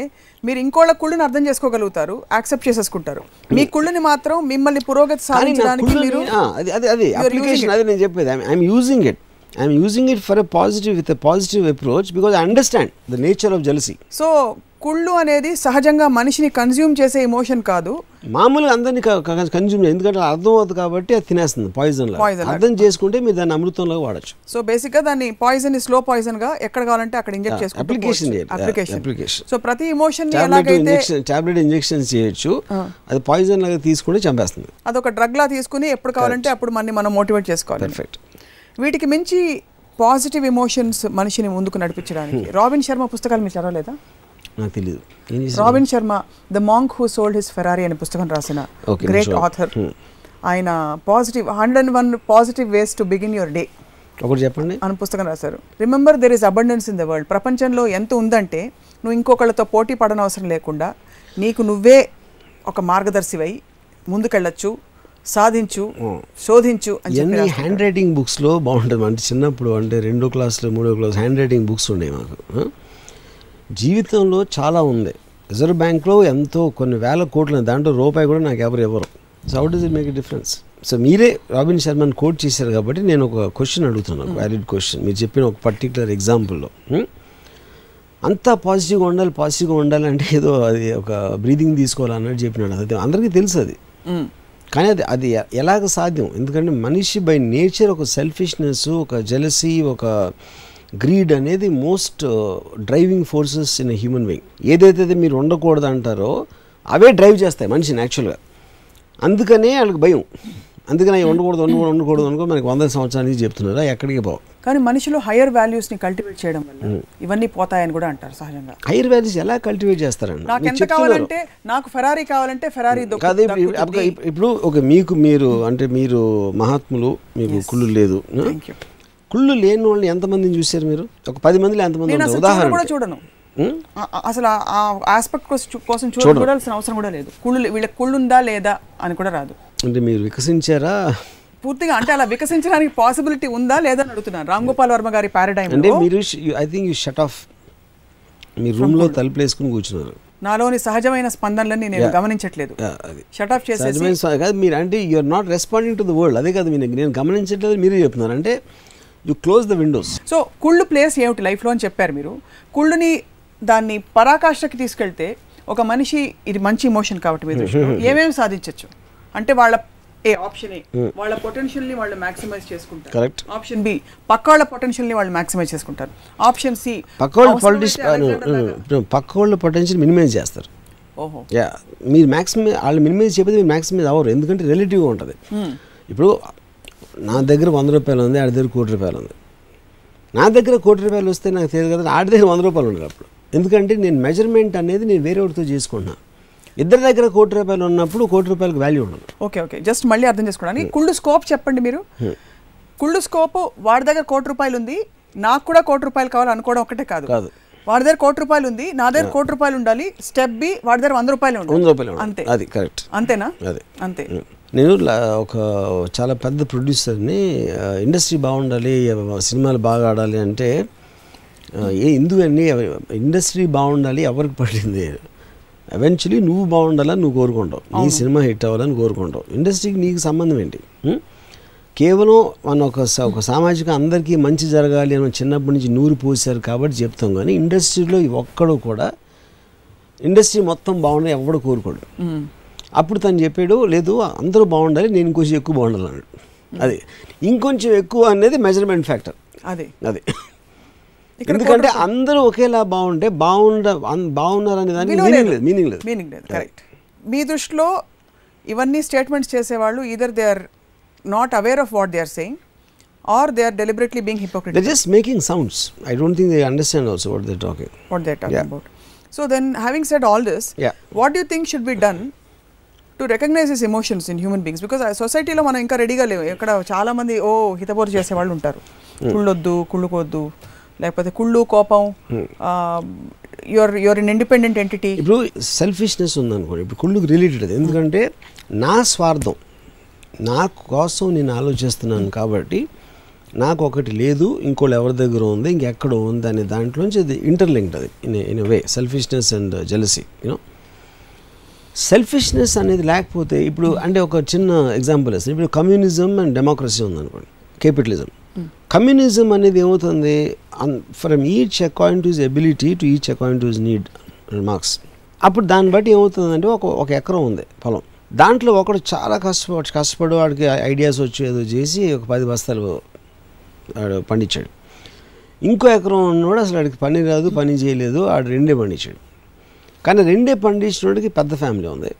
మీరు ఇంకోళ్ళ కుళ్ళుని అర్థం చేసుకోగలుగుతారు, యాక్సెప్ట్ చేసేసుకుంటారు. మీ కుళ్ళుని మాత్రం మిమ్మల్ని పురోగతి సాధించడానికి మీరు అది అప్లికేషన్. అది నేను చెప్పేది. I'm using it for a positive with a positive approach because I understand the nature of jealousy. So కుళ్ళు అనేది సహజంగా మనిషిని కన్జ్యూమ్ చేసే ఎమోషన్ కాదు, మామూలుగా అందరినీ కన్జ్యూమ్, ఎందుకంటే అర్థం అవుతుంది కాబట్టి అది తినేస్తుంది. పాయిజన్ అర్థం చేసుకుంటే మీరు దాన్ని అమృతంలో వాడచ్చు. సో బేసిక్ గా దాన్ని పాయిజన్ స్లో పాయిజన్ గా ఎక్కడ కావాలంటే అక్కడ ఇంజెక్ట్ చేసుకోవచ్చు. అప్లికేషన్. సో ప్రతి ఎమోషన్ ఎలాగైతే టాబ్లెట్ ఇంజెక్షన్స్ చేయొచ్చు, అది పాయిజన్ లాగా తీసుకుంటే చంపేస్తుంది. అదొక డ్రగ్ లా తీసుకుని ఎప్పుడు కావాలంటే అప్పుడు మనం మోటివేట్ చేసుకోవాలి. పర్ఫెక్ట్. వీటికి మించి పాజిటివ్ ఎమోషన్స్ మనిషిని ముందుకు నడిపించడానికి రాబిన్ శర్మ పుస్తకాలు మీరు చదవలేదా? నాకు తెలియదు. Robin Sharma the monk who sold his Ferrari అనే పుస్తకం రాసిన గ్రేట్ ఆథర్. ఆయన 101 positive ways to begin your day ఒకటి చెప్పండి అని పుస్తకం రాశారు. Remember there is abundance in the world. ప్రపంచంలో ఎంత ఉందంటే నువ్వు ఇంకొకళ్ళతో పోటీ పడనవసరం లేకుండా నీకు నువ్వే ఒక మార్గదర్శివై ముందుకెళ్ళచ్చు, సాధించు, శోధించు అని చెప్పి. హ్యాండ్ రైటింగ్ బుక్స్లో బాగుంటుంది. అంటే చిన్నప్పుడు అంటే 2వ క్లాస్లో 3వ క్లాస్ హ్యాండ్ రైటింగ్ బుక్స్ ఉండేవి మాకు. జీవితంలో చాలా ఉంది. రిజర్వ్ బ్యాంక్లో ఎంతో కొన్ని వేల కోట్ల, దాంట్లో రూపాయి కూడా నాకు ఎవరు ఇవ్వరు. So how does it make a difference? So మీరే రాబిన్ శర్మని కోట్ చేశారు కాబట్టి నేను ఒక క్వశ్చన్ అడుగుతున్నాను, వ్యాలిడ్ క్వశ్చన్. మీరు చెప్పిన ఒక పర్టికులర్ ఎగ్జాంపుల్లో అంతా పాజిటివ్గా ఉండాలంటే ఏదో అది ఒక బ్రీదింగ్ తీసుకోవాలన్నట్టు చెప్పినాడు. అది అందరికీ తెలుసు అది, కానీ అది ఎలాగ సాధ్యం? ఎందుకంటే మనిషి బై నేచర్ ఒక సెల్ఫిష్నెస్, ఒక జెలసీ, ఒక గ్రీడ్ అనేది most driving forces in a human being. ఏదైతే మీరు ఉండకూడదు అంటారో అవే డ్రైవ్ చేస్తాయి మనిషిని యాక్చువల్గా. అందుకనే వాళ్ళకి భయం. అందుకని ఉండకూడదు అనుకో మనకి 100 సంవత్సరాల నుంచి చెప్తున్నారా, ఎక్కడికి పోవు. కానీ మనిషిలో హయ్యర్ వాల్యూస్ని కల్టివేట్ చేయడం వల్ల ఇవన్నీ పోతాయని కూడా అంటారు. సహజంగా హయ్యర్ వాల్యూస్ ఎలా కల్టివేట్ చేస్తారండి? నాకు ఎంత కావాలంటే, నాకు ఫెరారీ కావాలంటే ఫెరారీ కాదు. ఇప్పుడు మీరు అంటే మీరు మహాత్ములు, మీకు కుళ్ళు లేదు. కుళ్ళు లేని వాళ్ళని ఎంతమందిని చూశారు మీరు? ఒక 10 మందిలో ఎంతమంది? ఉదాహరణ కూడా చూడను అసలు. ఆ ఆస్పెక్ట్ కోసం చూడాల్సిన అవసరం కూడా లేదు. వీళ్ళకి కుళ్ళు ఉందా లేదా అని కూడా రాదు. అంటే మీరు వికసించారా పూర్తిగా? అంటే అలా వికసించడానికి పాసిబిలిటీ ఉందా లేదా అని అడుగుతున్నాను. రామ్ గోపాల్ వర్మ గారి పారాడైమ్ అంటే మీరు I think you shut off, మీ రూమ్లో తలుపులు వేసుకుని కూర్చున్నారు. నాలోని సహజమైన స్పందనలని నేను గమనించట్లేదు. షట్ ఆఫ్ చేసేసి కాదు మీరు, అంటే you're not responding to the world. అదే కాదు నేను గమనించట్లేదు మీరే చెప్తున్నారు. అంటే you close the windows. So కుళ్ళు ప్లేస్ ఏమిటి లైఫ్లో అని చెప్పారు మీరు. కుళ్ళుని దాన్ని పరాకాష్ఠకి తీసుకెళ్తే ఒక మనిషి, ఇది మంచి ఇమోషన్ కాబట్టి మీరు ఏమేమి సాధించవచ్చు అంటే వాళ్ళ ఏ ఆప్షన్ ఏ వాళ్ళ పొటెన్షియల్ ని వాళ్ళు మాక్సిమైజ్ చేసుకుంటారు. కరెక్ట్. ఆప్షన్ బి పక్క వాళ్ళ పొటెన్షియల్ ని వాళ్ళు మాక్సిమైజ్ చేసుకుంటారు. ఆప్షన్ సి పక్క వాళ్ళ పొటెన్షియల్ మినిమైజ్ చేస్తారు. ఓహో యా, మీరు మ్యాక్సిమం వాళ్ళు మినిమైజ్ చెప్పేది మీరు మ్యాక్సిమైజ్ అవ్వరు, ఎందుకంటే రిలేటివ్గా ఉంటుంది. ఇప్పుడు నా దగ్గర 100 రూపాయలు ఉంది, ఆడి దగ్గర 1 కోటి రూపాయలు ఉంది. నా దగ్గర 1 కోటి రూపాయలు వస్తే నాకు తెలియదు కదా, ఆడి దగ్గర 100 రూపాయలు ఉండదు అప్పుడు. ఎందుకంటే నేను మెజర్మెంట్ అనేది నేను వేరే వాడితో చేసుకుంటున్నాను. ఇద్దరి దగ్గర 1 కోటి రూపాయలు ఉన్నప్పుడు 1 కోటి రూపాయలకు వాల్యూ ఉండదు. ఓకే జస్ట్ మళ్ళీ అర్థం చేసుకోవడానికి కుళ్ళు స్కోప్ చెప్పండి మీరు. కుళ్ళు స్కోప్ వాడి దగ్గర 1 కోటి రూపాయలు ఉంది, నాకు కూడా 1 కోటి రూపాయలు కావాలి అనుకోవడం ఒకటే కాదు. వాడి దగ్గర 1 కోటి రూపాయలు ఉంది, నా దగ్గర 1 కోటి రూపాయలు ఉండాలి. స్టెప్ బి వాడి దగ్గర 100 రూపాయలు ఉండాలి. అంతే. అది కరెక్ట్. అంతేనా? అదే అంతే. నేను ఒక చాలా పెద్ద ప్రొడ్యూసర్ని, ఇండస్ట్రీ బాగుండాలి, సినిమాలు బాగా ఆడాలి అంటే ఎందుకని ఇండస్ట్రీ బాగుండాలి ఎవరికి పడింది? ఎవెన్చువలీ నువ్వు బాగుండాలని నువ్వు కోరుకుంటావు, నీ సినిమా హిట్ అవ్వాలని కోరుకుంటావు. ఇండస్ట్రీకి నీకు సంబంధం ఏంటి? కేవలం మన ఒక సామాజిక అందరికీ మంచి జరగాలి అని చిన్నప్పటి నుంచి నూరు పోసారు కాబట్టి చెప్తాం. కానీ ఇండస్ట్రీలో ఒక్కడు కూడా ఇండస్ట్రీ మొత్తం బాగుండాలి ఎవడు కోరుకోడు. అప్పుడు తను చెప్పాడు, లేదు అందరూ బాగుండాలి, నేను ఇంకొంచెం ఎక్కువ బాగుండాలి అన్నాడు. అది ఇంకొంచెం ఎక్కువ అనేది మెజర్మెంట్ ఫ్యాక్టర్. అది ఎందుకంటే అందరూ ఒకేలా బాగుంటే బాగున్నారనే దానికి మీనింగ్ లేదు. కరెక్ట్. మీ దృష్టిలో ఇవన్నీ స్టేట్మెంట్స్ చేసేవాళ్ళు either they are not aware of what they are saying or they are deliberately being hypocritical. They're just making sounds. I don't think they understand also what they're talking about. So then, having said all this, what do you think should be done to recognize these emotions in human beings? Because society lo mana inka ready ga levu. Ikkada chaala mandi hitaporu chese vallu untaru. Kulloddu kullukoddu lekapothe kullu kopam, you're an independent entity. Ippudu selfishness undi anukondi. Ippudu kulluku related adi endukante na swartham నా కోసం నేను ఆలోచిస్తున్నాను కాబట్టి నాకు ఒకటి లేదు, ఇంకోళ్ళు ఎవరి దగ్గర ఉంది, ఇంకెక్కడ ఉంది అనే దాంట్లోంచి అది ఇంటర్లింక్డ్. అది in a way selfishness and jealousy. You know selfishness అనేది లేకపోతే ఇప్పుడు అంటే ఒక చిన్న ఎగ్జాంపుల్ వేస్తాను. ఇప్పుడు కమ్యూనిజం అండ్ డెమోక్రసీ ఉందనుకోండి, క్యాపిటలిజం. కమ్యూనిజం అనేది ఏమవుతుంది, from each according to his ability to each according to his need marks. అప్పుడు దాన్ని బట్టి ఏమవుతుందంటే ఒక ఎకరం ఉంది పొలం, దాంట్లో ఒకడు చాలా కష్టపడు వాడికి ఐడియాస్ వచ్చి ఏదో చేసి ఒక 10 బస్తాలు వాడు పండించాడు. ఇంకో ఎకరం ఉన్నవాడు అసలు వాడికి పని రాదు, పని చేయలేదు, వాడు 2 పండించాడు. కానీ 2 పండించినోడికి పెద్ద ఫ్యామిలీ ఉంది,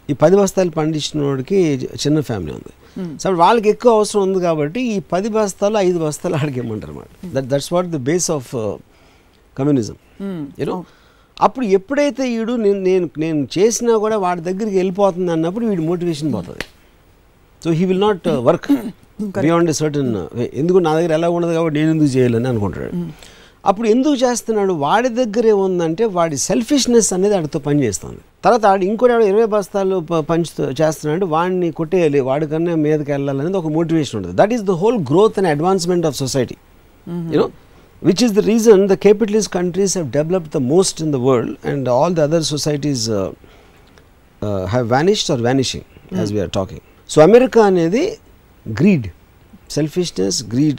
ఈ 10 బస్తాలు పండించినోడికి చిన్న ఫ్యామిలీ ఉంది. సో వాళ్ళకి ఎక్కువ అవసరం ఉంది కాబట్టి ఈ 10 బస్తాలు 5 బస్తాలు ఆడికి ఇవ్వమంటారు అన్నమాట. That's what the base of communism. You know అప్పుడు ఎప్పుడైతే వీడు నేను చేసినా కూడా వాడి దగ్గరికి వెళ్ళిపోతుంది అన్నప్పుడు వీడి మోటివేషన్ పోతుంది. So he will not work beyond a certain way. ఎందుకు నా దగ్గర ఎలా ఉండదు కాబట్టి నేను ఎందుకు చేయాలని అనుకుంటాడు. అప్పుడు ఎందుకు చేస్తున్నాడు, వాడి దగ్గరే ఉందంటే వాడి సెల్ఫిష్నెస్ అనేది వాడితో పనిచేస్తుంది. తర్వాత వాడు ఇంకోటి 20 బస్తాలు చేస్తున్నాడు, వాడిని కొట్టేయాలి, వాడికన్నా మీదకి వెళ్ళాలనేది ఒక మోటివేషన్ ఉంటుంది. That is the whole growth and advancement of society. You know which is the reason the capitalist countries have developed the most in the world and all the other societies have vanished or vanishing as we are talking. So America anedi greed, selfishness, greed,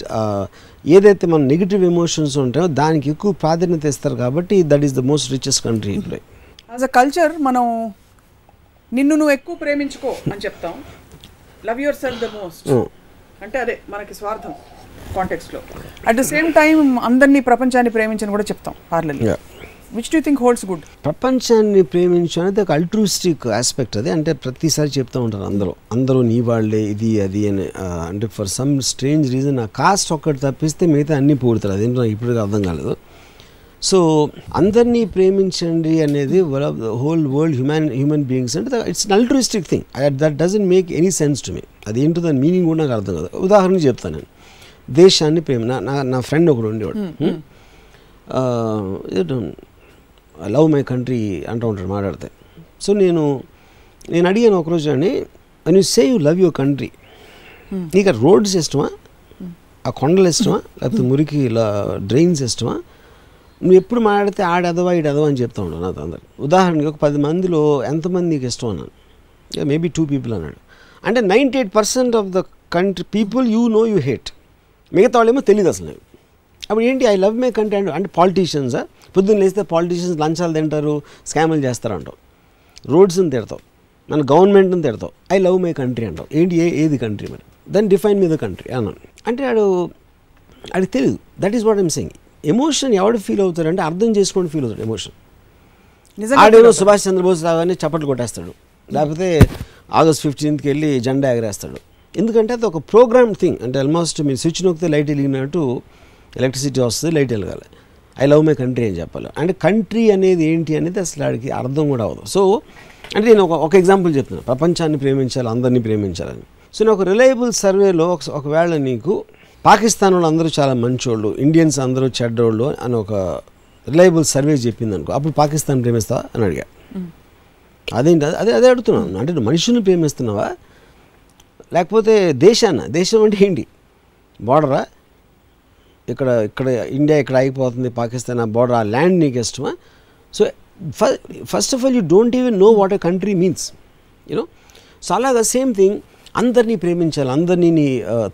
ఏదైతే మన negative emotions ఉంటాయో దానికి ఎక్కువ ప్రాధాన్యత ఇస్తారు కాబట్టి that is the most richest country in today. As a culture మనం నిన్ను నువ్వు ఎక్కువ ప్రేమించుకో అని చెప్తాం, love your self the most అంటే అదే మనకి స్వార్థం కాంటెక్స్ట్లో. అట్ ద సేమ్ టైం అందరినీ ప్రపంచాన్ని ప్రేమించని కూడా చెప్తాం పార్లర్లో. Which do think holds good? ప్రపంచాన్ని ప్రేమించు అనేది ఒక అల్ట్రూస్టిక్ ఆస్పెక్ట్. అది అంటే ప్రతిసారి చెప్తూ ఉంటారు అందరూ నీ వాళ్ళే ఇది అది అని. అంటే ఫర్ సమ్ స్ట్రేంజ్ రీజన్ ఆ కాస్ట్ ఒక్కటి తప్పిస్తే మిగతా అన్నీ పూడతారు. అదేంటో నాకు ఇప్పటికీ అర్థం కాలేదు. సో అందరినీ ప్రేమించండి అనేది హోల్ వరల్డ్ హ్యూమన్ బీయింగ్స్ అంటే it's an altruistic thing. That doesn't make any sense to me. అది ఏంటో దాని మీనింగ్ కూడా నాకు అర్థం కాదు. ఉదాహరణకి చెప్తాను నేను, దేశాన్ని ప్రేమ. నా ఫ్రెండ్ ఒకడు ఉండేవాడు, లవ్ మై కంట్రీ అంటూ ఉంటాడు మాట్లాడితే. సో నేను అడిగాను ఒకరోజు అని, you say you love your country, నీకు ఆ రోడ్స్ ఇష్టమా, ఆ కొండలు ఇష్టమా, లేకపోతే మురికి డ్రైన్స్ ఇష్టమా? నువ్వు ఎప్పుడు మాట్లాడితే ఆడదవా ఈడదవా అని చెప్తా ఉంటావు నాతో అందరు. ఉదాహరణకి ఒక 10 మందిలో ఎంతమంది నీకు ఇష్టం అన్నాను, మేబీ 2 people అన్నాడు. అంటే 98% of the country people you know you hate, మిగతా వాళ్ళేమో తెలియదు అసలు. అప్పుడు ఏంటి ఐ లవ్ మై కంట్రీ అంటే పాలిటీషియన్సా? పొద్దున్న లేస్తే పాలిటీషియన్స్ లంచాలు తింటారు, స్కాములు చేస్తారు అంటావు, రోడ్స్ని తిడతావు, మన గవర్నమెంట్ని తిడతావు, ఐ లవ్ మై కంట్రీ అంటావు. ఏంటి ఏది కంట్రీ మరి? Then define me the country అన్నాను. అంటే ఆడికి తెలియదు. That is what I'm saying. Emotion ఎవడు ఫీల్ అవుతాడంటే అర్థం చేసుకొని ఫీల్ అవుతాడు ఎమోషన్. ఆడేమో సుభాష్ చంద్రబోస్ రాగానే చప్పట్లు కొట్టేస్తాడు, లేకపోతే ఆగస్ట్ 15th వెళ్ళి జెండా ఎగరేస్తాడు. ఎందుకంటే అది ఒక ప్రోగ్రామ్ థింగ్. అంటే ఆల్మోస్ట్ మీరు స్విచ్ నొక్కితే లైట్ వెలిగినట్టు ఎలక్ట్రిసిటీ వస్తుంది, లైట్ వెలగాలి. ఐ లవ్ మై కంట్రీ అని చెప్పాలి. అంటే కంట్రీ అనేది ఏంటి అనేది అసలు ఆడికి అర్థం కూడా అవ్వదు. సో అంటే నేను ఒక ఎగ్జాంపుల్ చెప్తున్నాను, ప్రపంచాన్ని ప్రేమించాలి, అందరినీ ప్రేమించాలని. సో నేను ఒక రిలయబుల్ సర్వేలో ఒకవేళ నీకు పాకిస్తాన్ వాళ్ళు అందరూ చాలా మంచోళ్ళు, ఇండియన్స్ అందరూ చెడ్డోళ్ళు అని ఒక రిలయబుల్ సర్వే చెప్పింది అనుకో, అప్పుడు పాకిస్తాన్ ప్రేమిస్తావా అని అడిగా. అదేంటి అదే అడుగుతున్నాను. అంటే నువ్వు మనుషుల్ని ప్రేమిస్తున్నావా, లేకపోతే దేశం అంటే ఏంటి? బోర్డరా? ఇక్కడ ఇండియా ఇక్కడ అయిపోతుంది, పాకిస్తాన్ ఆ బోర్డర్, ఆ ల్యాండ్ నీకు ఇష్టమా? So first of all you don't even know what a country means, you know. So అలాగా సేమ్ థింగ్, అందరినీ ప్రేమించాలి, అందరినీ నీ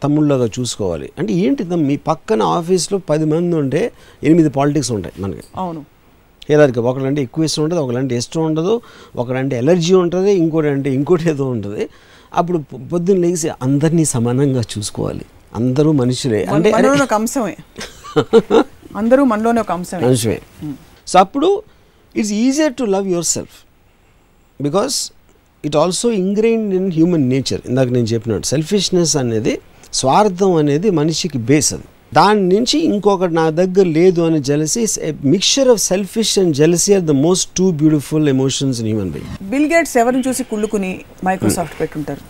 తమ్ముళ్ళగా చూసుకోవాలి. అంటే ఏంటి, మీ పక్కన ఆఫీస్లో 10 మంది ఉంటే 8 పాలిటిక్స్ ఉంటాయి మనకి. అవును. ఏదానికి ఒకళ్ళంటే ఎక్కువ ఇష్టం ఉంటుంది, ఒకళ్ళంటే ఇష్టం ఉండదు, ఒకడంటే ఎలర్జీ ఉంటుంది, ఇంకోటి ఏదో ఉంటుంది. అప్పుడు పొద్దున్న లేచి అందరినీ సమానంగా చూసుకోవాలి, అందరూ మనుషులే. అంటే ఒక అంశమే, అందరూ మనలోనే ఒక అంశమే, మనుషులే. సో అప్పుడు it's easier to love your self, because it also ingrained in human nature. ఇందాక నేను చెప్పినట్టు సెల్ఫిష్నెస్ అనేది, స్వార్థం అనేది మనిషికి బేస్. అది దాని నుంచి ఇంకొకటి నా దగ్గర లేదు అని jealousy, mixture of selfish and jealousy are the most 2 beautiful emotions in human being. Bill Gates ఎవరిని చూసి కుళ్ళుకుని మైక్రోసాఫ్ట్ పెట్టుంటారు?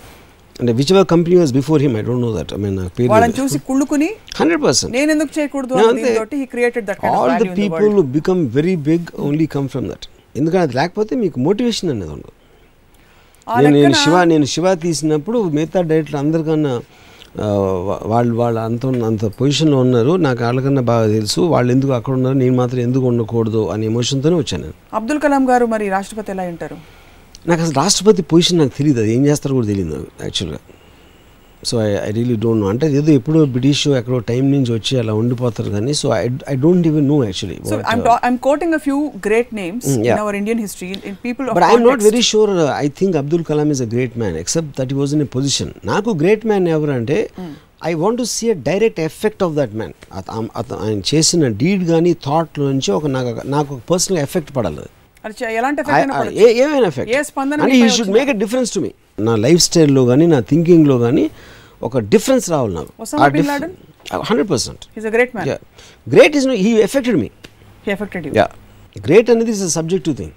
అంటే which ever company was before him, I don't know that. I mean వాళ్ళని చూసి కుళ్ళుకుని 100% నేను ఎందుకు చేయకూడదు అని తోటి he created that kind of value in the world. All the people who become very big only come from that. ఎందుకంటే అది లేకపోతే మీకు మోటివేషన్ అనేది ఉండదు. నేను శివ తీసినప్పుడు మిగతా డైరెక్టర్లు అందరికన్నా వాళ్ళు అంత పొజిషన్లో ఉన్నారు, నాకు వాళ్ళకన్నా బాగా తెలుసు, వాళ్ళు ఎందుకు అక్కడ ఉన్నారు, నేను మాత్రం ఎందుకు ఉండకూడదు అనే ఎమోషన్తోనే వచ్చాను నేను. అబ్దుల్ కలాం గారు మరి రాష్ట్రపతి ఎలా ఉంటారు? నాకు అసలు రాష్ట్రపతి పొజిషన్ నాకు తెలియదు, అది ఏం చేస్తారో కూడా తెలియదు నాకు యాక్చువల్గా. So I really don't know. అంటే ఏదో ఎప్పుడో బ్రిటిష్ ఎక్కడో టైం నుంచి వచ్చి అలా ఉండిపోతారు కానీ, so I don't even know actually. So I'm quoting a few great names in our Indian history, in people of but I'm not very sure. I think Abdul Kalam is a great man, except that he was in a position. నాకు great man ఎవరంటే, I want to see a direct effect of that man. ఆయన చేసిన deed కానీ థాట్లో నుంచి నాకు personal effect పడాలి. ఏమైనా effect, and he should make a difference to me. నా లైఫ్ స్టైల్లో కానీ నా థింకింగ్లో కానీ ఒక డిఫరెన్స్ రావాలి నాకు. 100%. Great is he affected me. Great అనేది ఇస్ సబ్జెక్టివ్ థింగ్,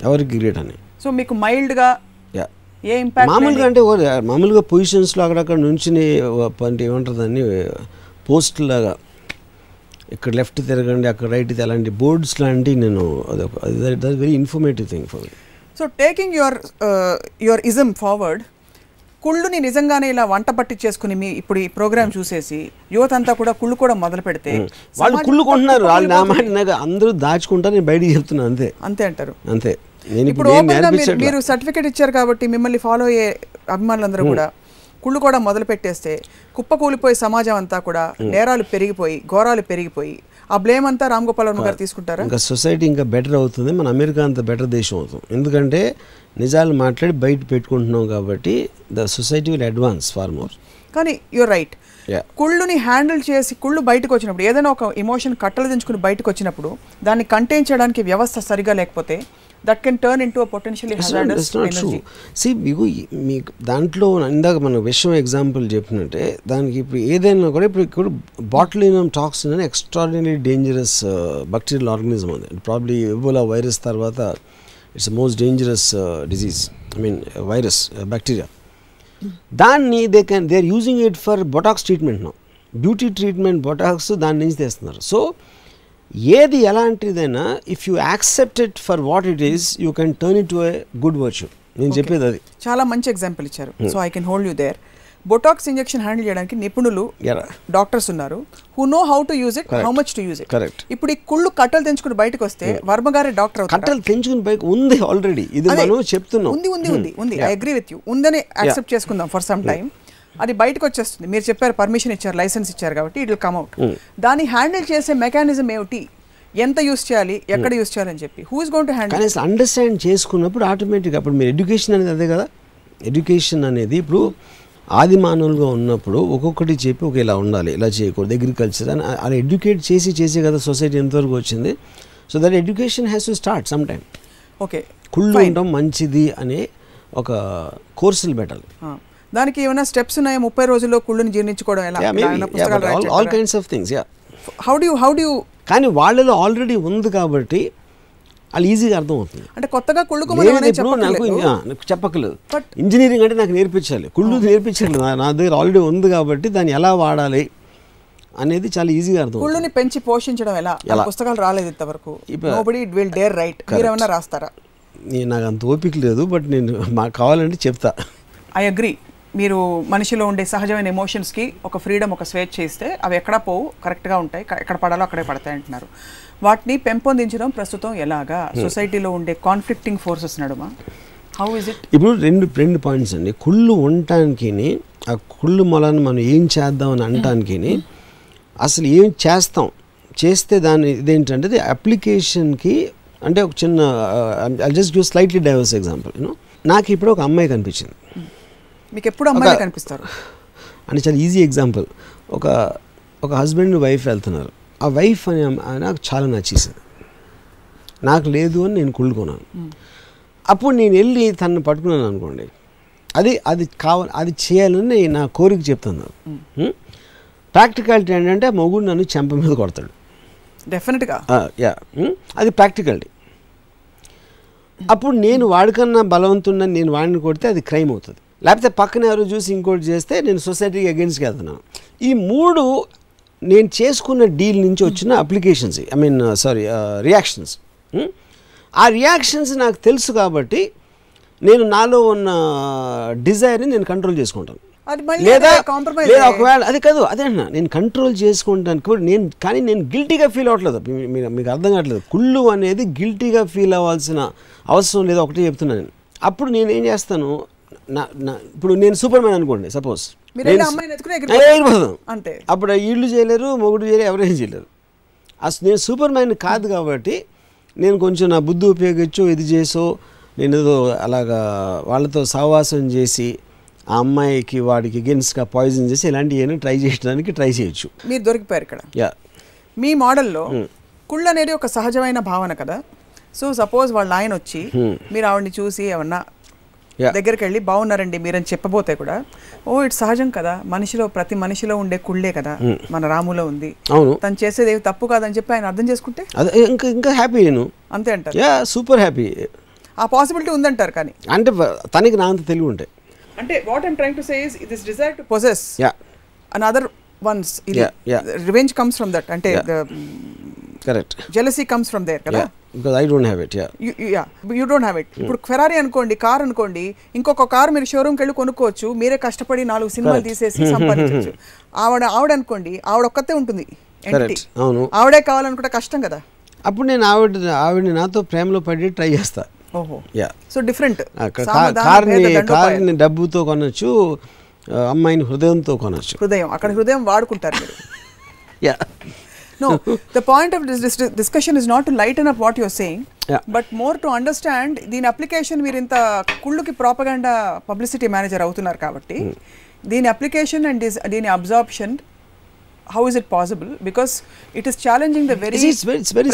ఎవరికి గ్రేట్ అని. సో మీకు మైల్డ్గా ఏ ఇంపాక్ట్? మామూలుగా అంటే మామూలుగా పొజిషన్స్లో అక్కడక్కడ నుంచి ఏమంటారు దాన్ని, పోస్ట్ లాగా ఇక్కడ లెఫ్ట్ తిరగండి, అక్కడ రైట్, అలాంటి బోర్డ్స్ లాంటి నేను that very informative thing for me. So taking your ism forward, కుళ్ళుని నిజంగానే ఇలా వంట పట్టి చేసుకుని మీ ఇప్పుడు ఈ ప్రోగ్రామ్ చూసేసి యువత అంతా కూడా కుళ్ళు కూడా మొదలు పెడితే వాళ్ళు కుళ్ళుకుంటున్నారు. వాళ్ళు నా మాట అందరూ దాచుకుంటారు, నేను బయటికి చెప్తున్నాను అంతే. అంతే అంటారు. అంతే. ఇప్పుడు మీరు సర్టిఫికేట్ ఇచ్చారు కాబట్టి మిమ్మల్ని ఫాలో అయ్యే అభిమానులందరూ కూడా కుళ్ళు కూడా మొదలు పెట్టేస్తే కుప్పకూలిపోయి సమాజం అంతా కూడా నేరాలు పెరిగిపోయి, ఘోరాలు పెరిగిపోయి, ఆ బ్లేమ్ అంతా రామ్ గోపాల్ వర్మ గారు తీసుకుంటారా? ఇంకా సొసైటీ ఇంకా బెటర్ అవుతుంది, మన అమెరికా అంత బెటర్ దేశం అవుతుంది. ఎందుకంటే నిజాలు మాట్లాడి బయట పెట్టుకుంటున్నాం కాబట్టి the society will advance far more. కానీ యూర్ రైట్, కుళ్ళుని హ్యాండిల్ చేసి కుళ్ళు బయటకు వచ్చినప్పుడు, ఏదైనా ఒక ఎమోషన్ కట్టలు దించుకుని బయటకు వచ్చినప్పుడు దాన్ని కంటైన్ చేయడానికి వ్యవస్థ సరిగా లేకపోతే that can turn into a potentially hazardous energy. See, మీకు దాంట్లో ఇందాక మన విషయం ఎగ్జాంపుల్ చెప్పినట్టే, దానికి ఇప్పుడు ఏదైనా కూడా ఇప్పుడు బాటులినం టాక్సిన్ అని ఎక్స్ట్రాడినరీ డేంజరస్ బ్యాక్టీరియల్ ఆర్గానిజం ఉంది. ప్రాబ్లీ ఎబోలా వైరస్ తర్వాత it's most dangerous disease, I mean virus, bacteria. దాన్ని they are using it for Botox treatment now, beauty treatment Botox దాని నుంచి తెస్తున్నారు. సో ఏది ఎలాంటిదైనా if you accept it for what it is, you can turn it to a good virtue. నేను చెప్పేది అది. చాలా మంచి ఎగ్జాంపుల్ ఇచ్చారు. So I can hold you there. Botox injection handle చేయడానికి నిపుణులు డాక్టర్స్ ఉన్నారు, who know how to use it, how much to use it. ఇప్పుడు ఈ కుళ్ళు కట్టలు తెంచుకుని బయటకు వస్తే వర్మ గారే డాక్టర్ అవుతారు. కట్టలు తెంచుకుని బయట ఉంది ఆల్రెడీ, ఇది మనం చెప్తున్నాం. ఉంది ఐ అగ్రీ విత్ యూ. ఉందని యాక్సెప్ట్ చేసుకుందాం ఫర్ సమ్ టైమ్. అది బయటకు వచ్చేస్తుంది. మీరు చెప్పారు పర్మిషన్ ఇచ్చారు, లైసెన్స్ ఇచ్చారు కాబట్టి ఇట్ విల్ కమ్ అవుట్. దాన్ని హ్యాండిల్ చేసే మెకానిజం ఏమిటి? ఎంత యూస్ చేయాలి, ఎక్కడ యూస్ చేయాలని చెప్పి who is going to handle? కానీ అసలు అండర్స్టాండ్ చేసుకున్నప్పుడు ఆటోమేటిక్గా అప్పుడు మీరు ఎడ్యుకేషన్ అనేది అదే కదా. ఎడ్యుకేషన్ అనేది ఇప్పుడు ఆది మానవులుగా ఉన్నప్పుడు ఒక్కొక్కటి చెప్పి ఒక ఇలా ఉండాలి, ఇలా చేయకూడదు, అగ్రికల్చర్ అని అలా ఎడ్యుకేట్ చేసి కదా సొసైటీ ఎంతవరకు వచ్చింది. So that education has to start some time. Okay, కుళ్ళు ఉండడం మంచిది అనే ఒక కోర్సులు పెట్టాలి. దానికి ఏమైనా స్టెప్స్ ఉన్నాయా? 30 రోజుల్లో కుళ్ళుని జీర్ణించుకోవడం ఎలా? All kinds of things. How do you కానీ వాళ్ళలో ఆల్రెడీ ఉంది కాబట్టి వాళ్ళు ఈజీగా అర్థమవుతుంది. అంటే కొత్తగా కుళ్ళు నాకు చెప్పక్కలేదు. ఇంజనీరింగ్ అంటే నాకు నేర్పించాలి, కుళ్ళు నేర్పించాలి. నా దగ్గర ఆల్రెడీ ఉంది కాబట్టి దాన్ని ఎలా వాడాలి అనేది చాలా ఈజీగా అర్థం. కుళ్ళుని పెంచి పోషించడం ఎలా? పుస్తకాలు రాలేదు ఇంతవరకు. Nobody will dare right. మీరేమన్నా రాస్తారా? నాకు అంత ఓపిక లేదు, బట్ నేను మాకు కావాలంటే చెప్తా. I agree. మీరు మనిషిలో ఉండే సహజమైన ఎమోషన్స్కి ఒక ఫ్రీడమ్, ఒక స్వేచ్ఛ ఇస్తే అవి ఎక్కడ పోవు, కరెక్ట్గా ఉంటాయి, ఎక్కడ పడాలో అక్కడే పడతాయి అంటున్నారు. వాటిని పెంపొందించడం ప్రస్తుతం ఎలాగా? సొసైటీలో ఉండే కాన్ఫ్లిక్టింగ్ ఫోర్సెస్ నడుమ హౌ ఇస్ ఇట్? ఇప్పుడు రెండు పాయింట్స్ అండి. కుళ్ళు ఉండటానికి, ఆ కుళ్ళు మొలని మనం ఏం చేద్దాం అని అనటానికి, అసలు ఏం చేస్తే దాని ఇదేంటంటే అప్లికేషన్కి. అంటే ఒక చిన్న I just give slightly divorce example. నాకు ఇప్పుడు ఒక అమ్మాయి కనిపించింది. మీకు ఎప్పుడు అమ్మాయిలు కనిపిస్తారు అంటే చాలా ఈజీ ఎగ్జాంపుల్. ఒక హస్బెండ్ వైఫ్ వెళ్తున్నారు. ఆ వైఫ్ అని నాకు చాలా నచ్చేసింది. నాకు లేదు అని నేను కుళ్ళుకున్నాను. అప్పుడు నేను వెళ్ళి తనను పట్టుకున్నాను అనుకోండి, అది కావాలి, అది చేయాలని నా కోరిక చెప్తున్నాను. ప్రాక్టికాలిటీ ఏంటంటే మొగుడు నన్ను చెంప మీద కొడతాడు డెఫినెట్గా. అది ప్రాక్టికాలిటీ. అప్పుడు నేను వాడికన్నా బలవంతున్నా నేను వాడిని కొడితే అది క్రైమ్ అవుతుంది. లేకపోతే పక్కన ఎవరు చూసి ఇంకోటి చేస్తే నేను సొసైటీకి అగెన్స్ట్కి వెళ్తున్నాను. ఈ 3 నేను చేసుకున్న డీల్ నుంచి వచ్చిన అప్లికేషన్స్, రియాక్షన్స్. ఆ రియాక్షన్స్ నాకు తెలుసు కాబట్టి నేను నాలో ఉన్న డిజైర్ని నేను కంట్రోల్ చేసుకుంటాను. లేదా ఒకవేళ అది కాదు, అదే అన్నా నేను కంట్రోల్ చేసుకుంటాను. కానీ నేను గిల్టీగా ఫీల్ అవ్వట్లేదు. మీకు అర్థం కావట్లేదు. కుళ్ళు అనేది గిల్టీగా ఫీల్ అవ్వాల్సిన అవసరం లేదు. ఒకటి చెప్తున్నాను నేను. అప్పుడు నేను ఏం చేస్తాను, ఇప్పుడు నేను సూపర్ మ్యాన్ అనుకోండి, సపోజ్ అప్పుడు ఇళ్ళు చేయలేరు, మొగుడు చేయలేరు, ఎవరైనా చేయలేరు. అసలు నేను సూపర్ మ్యాన్ కాదు కాబట్టి నేను కొంచెం నా బుద్ధి ఉపయోగించో ఇది చేసో నేను ఏదో అలాగా వాళ్ళతో సహవాసం చేసి ఆ అమ్మాయికి వాడికి అగెన్స్ట్గా పాయిజన్ చేసి ఇలాంటివి ట్రై చేయొచ్చు. మీరు దొరికిపోయారు ఇక్కడ. మీ మోడల్లో కుళ్ళు అనేది ఒక సహజమైన భావన కదా. సో సపోజ్ వాళ్ళ ఆయన వచ్చి మీరు ఆవిడని చూసి ఏమన్నా దగ్గరికి వెళ్ళి బాగున్నారండి మీరని చెప్పబోతే కూడా ఇట్స్ సహజం కదా, ప్రతి మనిషిలో ఉండే కుళ్ళే కదా మన రాములో ఉంది, తను చేసేది ఏమి తప్పు కాదని చెప్పి ఆయన అర్థం చేసుకుంటే ఇంకా హ్యాపీ. నేను అంతే అంటారు. Super happy. ఆ పాసిబిలిటీ ఉందంటారు. కానీ అంటే తనకి నా అంత తెలివి ఉంటాయి. అంటే what I'm trying to say is this desire to possess another ones, revenge comes from that. అంటే correct, jealousy comes from there కదా. because I don't have it. You don't have it. ఇప్పుడు ఫెరారీ అనుకోండి, car అనుకోండి, ఇంకొక car మీరు షోరూమ్కి వెళ్ళి కొనుక్కోవచ్చు, మీరే కష్టపడి 4 సినిమాలు తీసేసి సంపాదించవచ్చు. ఆవిడ అనుకోండి, ఆవిడ ఒక్కతే ఉంటుంది, ఆవిడే కావాలనుకుంటే కష్టం కదా. అప్పుడు నేను ఆవిడని నాతో ప్రేమలో పడి ట్రై చేస్తా. So different. కార్ని డబ్బుతో కొనొచ్చు, అమ్మాయిని హృదయంతో కొనొచ్చు. అక్కడ హృదయం వాడుకుంటారు మీరు. No, the point of this discussion is not to lighten up what you're saying, but more to understand దీని అప్లికేషన్. మీరు ఇంత కుళ్ళుకి ప్రాపగాండా పబ్లిసిటీ మేనేజర్ అవుతున్నారు కాబట్టి దీని అప్లికేషన్ అండ్ దీని absorption, how is it possible? Because it is challenging the very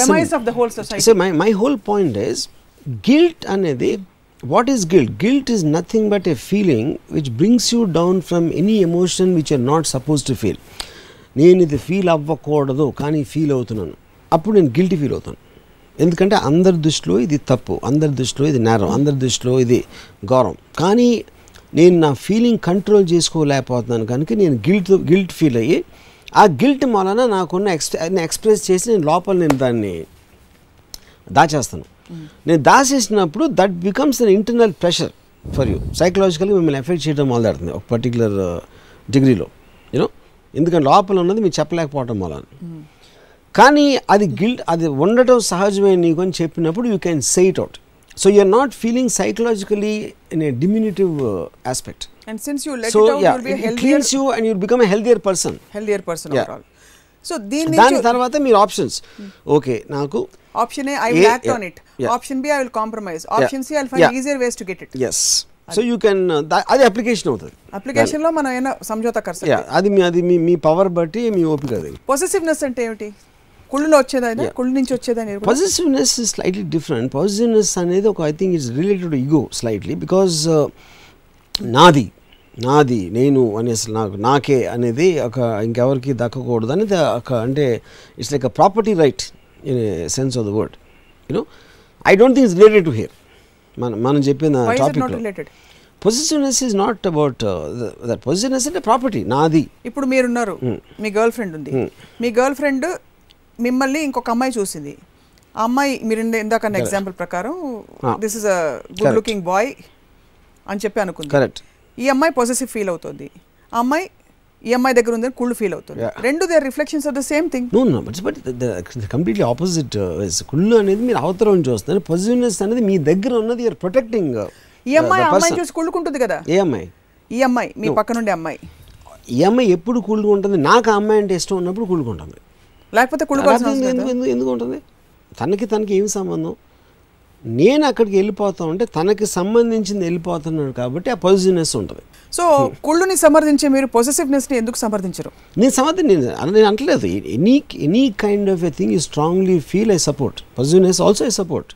premise of the whole society. So my whole point is guilt anedi. What is guilt? Guilt is nothing but a feeling which brings you down from any emotion which you are not supposed to feel. నేను ఇది feel అవ్వకూడదు కానీ feel అవుతున్నాను, అప్పుడు నేను guilty feel అవుతాను. ఎందుకంటే అందరి దృష్టిలో ఇది తప్పు, అందరి దృష్టిలో ఇది నేరం, అందరి దృష్టిలో ఇది గౌరవం. కానీ నేను నా ఫీలింగ్ కంట్రోల్ చేసుకోలేకపోతున్నాను కనుక నేను గిల్ట్ ఫీల్ అయ్యి ఆ గిల్ట్ వలన నాకున్న ఎక్స్ప్రెస్ చేసి నేను లోపల నేను దాన్ని దాచేస్తాను. నేను దాచేసినప్పుడు that becomes an internal pressure for you. సైకలాజికల్గా మిమ్మల్ని ఎఫెక్ట్ చేయడం మొదలెడుతుంది ఒక పర్టికులర్ డిగ్రీలో, యూనో. ఎందుకంటే లోపల ఉన్నది మీరు చెప్పలేకపోవటం వల్ల. కానీ అది గిల్ట్, అది ఉండటం సహజమైన నీకు అని చెప్పినప్పుడు you can say it out. So you are not feeling psychologically in a diminutive aspect. And since you let it out, you'll be a healthier, it cleans you and you'll become a healthier person. Overall. So దీని దాని తర్వాత మీరు options okay నాకు option A I will act on it, option B I will compromise, option C I will find easier ways to get it. yes so you can అది application అవుతుంది. Application లో మనం ఏమైనా సమझौता कर सकते हैं. అది మీ పవర్ బట్టి మీ ఓపిక. అది పొసెసివ్నెస్ అంటే ఏమిటి? కుళ్ళులో వచ్చేదైనా, కుళ్ళు నుంచి వచ్చేదని. Possessiveness is slightly different. Possessiveness అనేది ఒక I think it's related to ego slightly, because నాది నేను అనేసి నాకే అనేది ఒక ఇంకెవరికి దక్కకూడదు అనేది ఒక అంటే it's like a property right in sense of the word. You know I don't think it's related to hear. మనం చెప్పిన topic possessiveness is not about that. Possessiveness అంటే ప్రాపర్టీ నాది. ఇప్పుడు మీరున్నారు, మీ గర్ల్ ఫ్రెండ్ ఉంది, మీ గర్ల్ ఫ్రెండ్ మిమ్మల్ని ఇంకొక అమ్మాయి చూసింది. ఆ అమ్మాయి మీరు ఇందాక ఎగ్జాంపుల్ ప్రకారం this is a good looking boy అని చెప్పి అనుకుంది. కరెక్ట్. ఈ అమ్మాయి పొసెసివ్ ఫీల్ అవుతుంది, ఆ అమ్మాయి ఈ అమ్మాయి దగ్గర ఉందని కుళ్ళు ఫీల్ అవుతుంది. రెండు they are reflections of the same thing. No but completely opposite. కుళ్ళు అనేది మీరు అవతల నుంచి వస్తుంది, పొసెసివ్నెస్ అనేది మీ దగ్గర ఉన్నది యూఆర్ ప్రొటెక్టింగ్. ఈ అమ్మాయి అమ్మాయి చూసి కుళ్ళుకుంటుంది కదా. ఏ అమ్మాయి? ఈ అమ్మాయి మీ పక్కన ఉండే అమ్మాయి. ఈ అమ్మాయి ఎప్పుడు కుళ్ళుకుంటుంది? నాకు ఆ అమ్మాయి అంటే ఇష్టం ఉన్నప్పుడు కుళ్ళుకుంటుంది, లేకపోతే ఎందుకు ఉంటుంది? తనకి ఏం సంబంధం? నేను అక్కడికి వెళ్ళిపోతా ఉంటే తనకి సంబంధించింది వెళ్ళిపోతున్నాడు కాబట్టి ఆ పొసెసివ్నెస్ ఉంటుంది. సో కుళ్ళుని సమర్థించే మీరు పొసెసివ్నెస్ని ఎందుకు సమర్థించరు? నేను అంటలేదు. Any kind of a thing you strongly feel I support. Possessiveness also I support,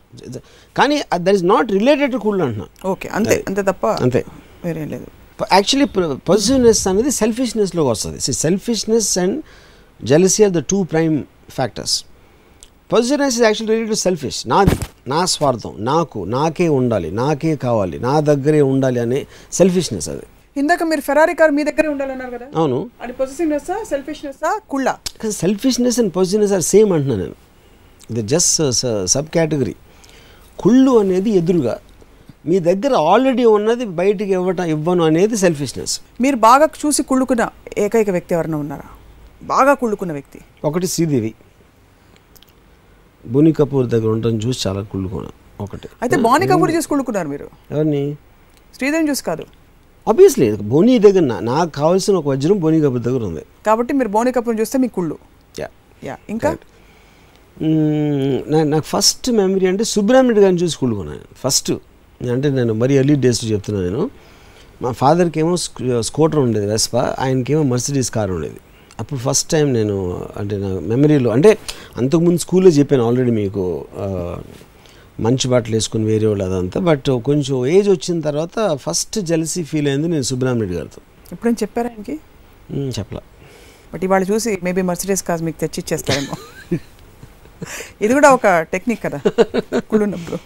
కానీ that is not related to కుళ్ళు అంటున్నా. ఓకే, అంతే తప్ప అంతే, వేరేం లేదు. యాక్చువల్లీ పొసెసివ్నెస్ అనేది సెల్ఫిష్నెస్లోకి వస్తుంది. Selfishness and jealousy are the two prime factors. Possessiveness is actually related to selfish. నా స్వార్థం, నాకే ఉండాలి, నాకే కావాలి, నా దగ్గరే ఉండాలి అనే సెల్ఫిష్నెస్. అది ఇందాక మీరు ఫెరారీ కార్ మీ దగ్గరే ఉండాలన్నారు కదా. అవును. అది పొసెసివ్నెస్ సెల్ఫిష్నెస్ కుళ్ళ? Selfishness and possessiveness are same అంటున్నాను నేను. ఇది జస్ట్ సబ్ కేటగిరీ. కుళ్ళు అనేది ఎదురుగా మీ దగ్గర ఆల్రెడీ ఉన్నది బయటికి ఇవ్వను అనేది సెల్ఫిష్నెస్. మీరు బాగా చూసి కుళ్ళుకున్న ఏకైక వ్యక్తి ఎవరైనా ఉన్నారా? బాగా కుళ్ళుకున్న వ్యక్తి? ఒకటి శ్రీదేవి. బోనీ కపూర్ దగ్గర ఉండడం చూసి చాలా కుళ్ళుకున్నా. ఒకటి. అయితే బోనీ కపూర్ చూసి కుళ్ళుకున్నారు మీరు? ఎవరిని? శ్రీదేవిని చూసి కాదు. ఆబ్వియస్లీ బోనీ దగ్గర నాకు కావాల్సిన ఒక వజ్రం బోనీ కపూర్ దగ్గర ఉంది కాబట్టి మీరు బోనీ కపూర్ని చూస్తే మీకు కుళ్ళు. ఇంకా నాకు ఫస్ట్ మెమరీ అంటే సుబ్రహ్మణ్యుడు గారిని చూసి కుళ్ళుకున్నాను ఫస్ట్. అంటే నేను మరీ ఎర్లీ డేస్ చెప్తున్నాను. నేను మా ఫాదర్కి ఏమో స్కూటర్ ఉండేది వెస్పా, ఆయనకేమో మర్సిడీస్ కార్ ఉండేది. అప్పుడు ఫస్ట్ టైం నేను అంటే నా మెమరీలో అంటే అంతకుముందు స్కూల్లో చెప్పాను ఆల్రెడీ మీకు, మంచి బట్టలు వేసుకుని వేరే వాళ్ళు అదంతా. బట్ కొంచెం ఏజ్ వచ్చిన తర్వాత ఫస్ట్ జెలసీ ఫీల్ అయింది నేను సుబ్రహ్మణ్యుడు గారితో. ఎప్పుడైనా చెప్పారా ఆయనకి? చెప్పలా. బట్ ఇవాళ చూసి మేబీ మర్సిడీస్ కార్ మీకు తెచ్చిచ్చేస్తారేమో. ఇది కూడా ఒక టెక్నిక్ కదా కుళ్ళున్నప్పుడు.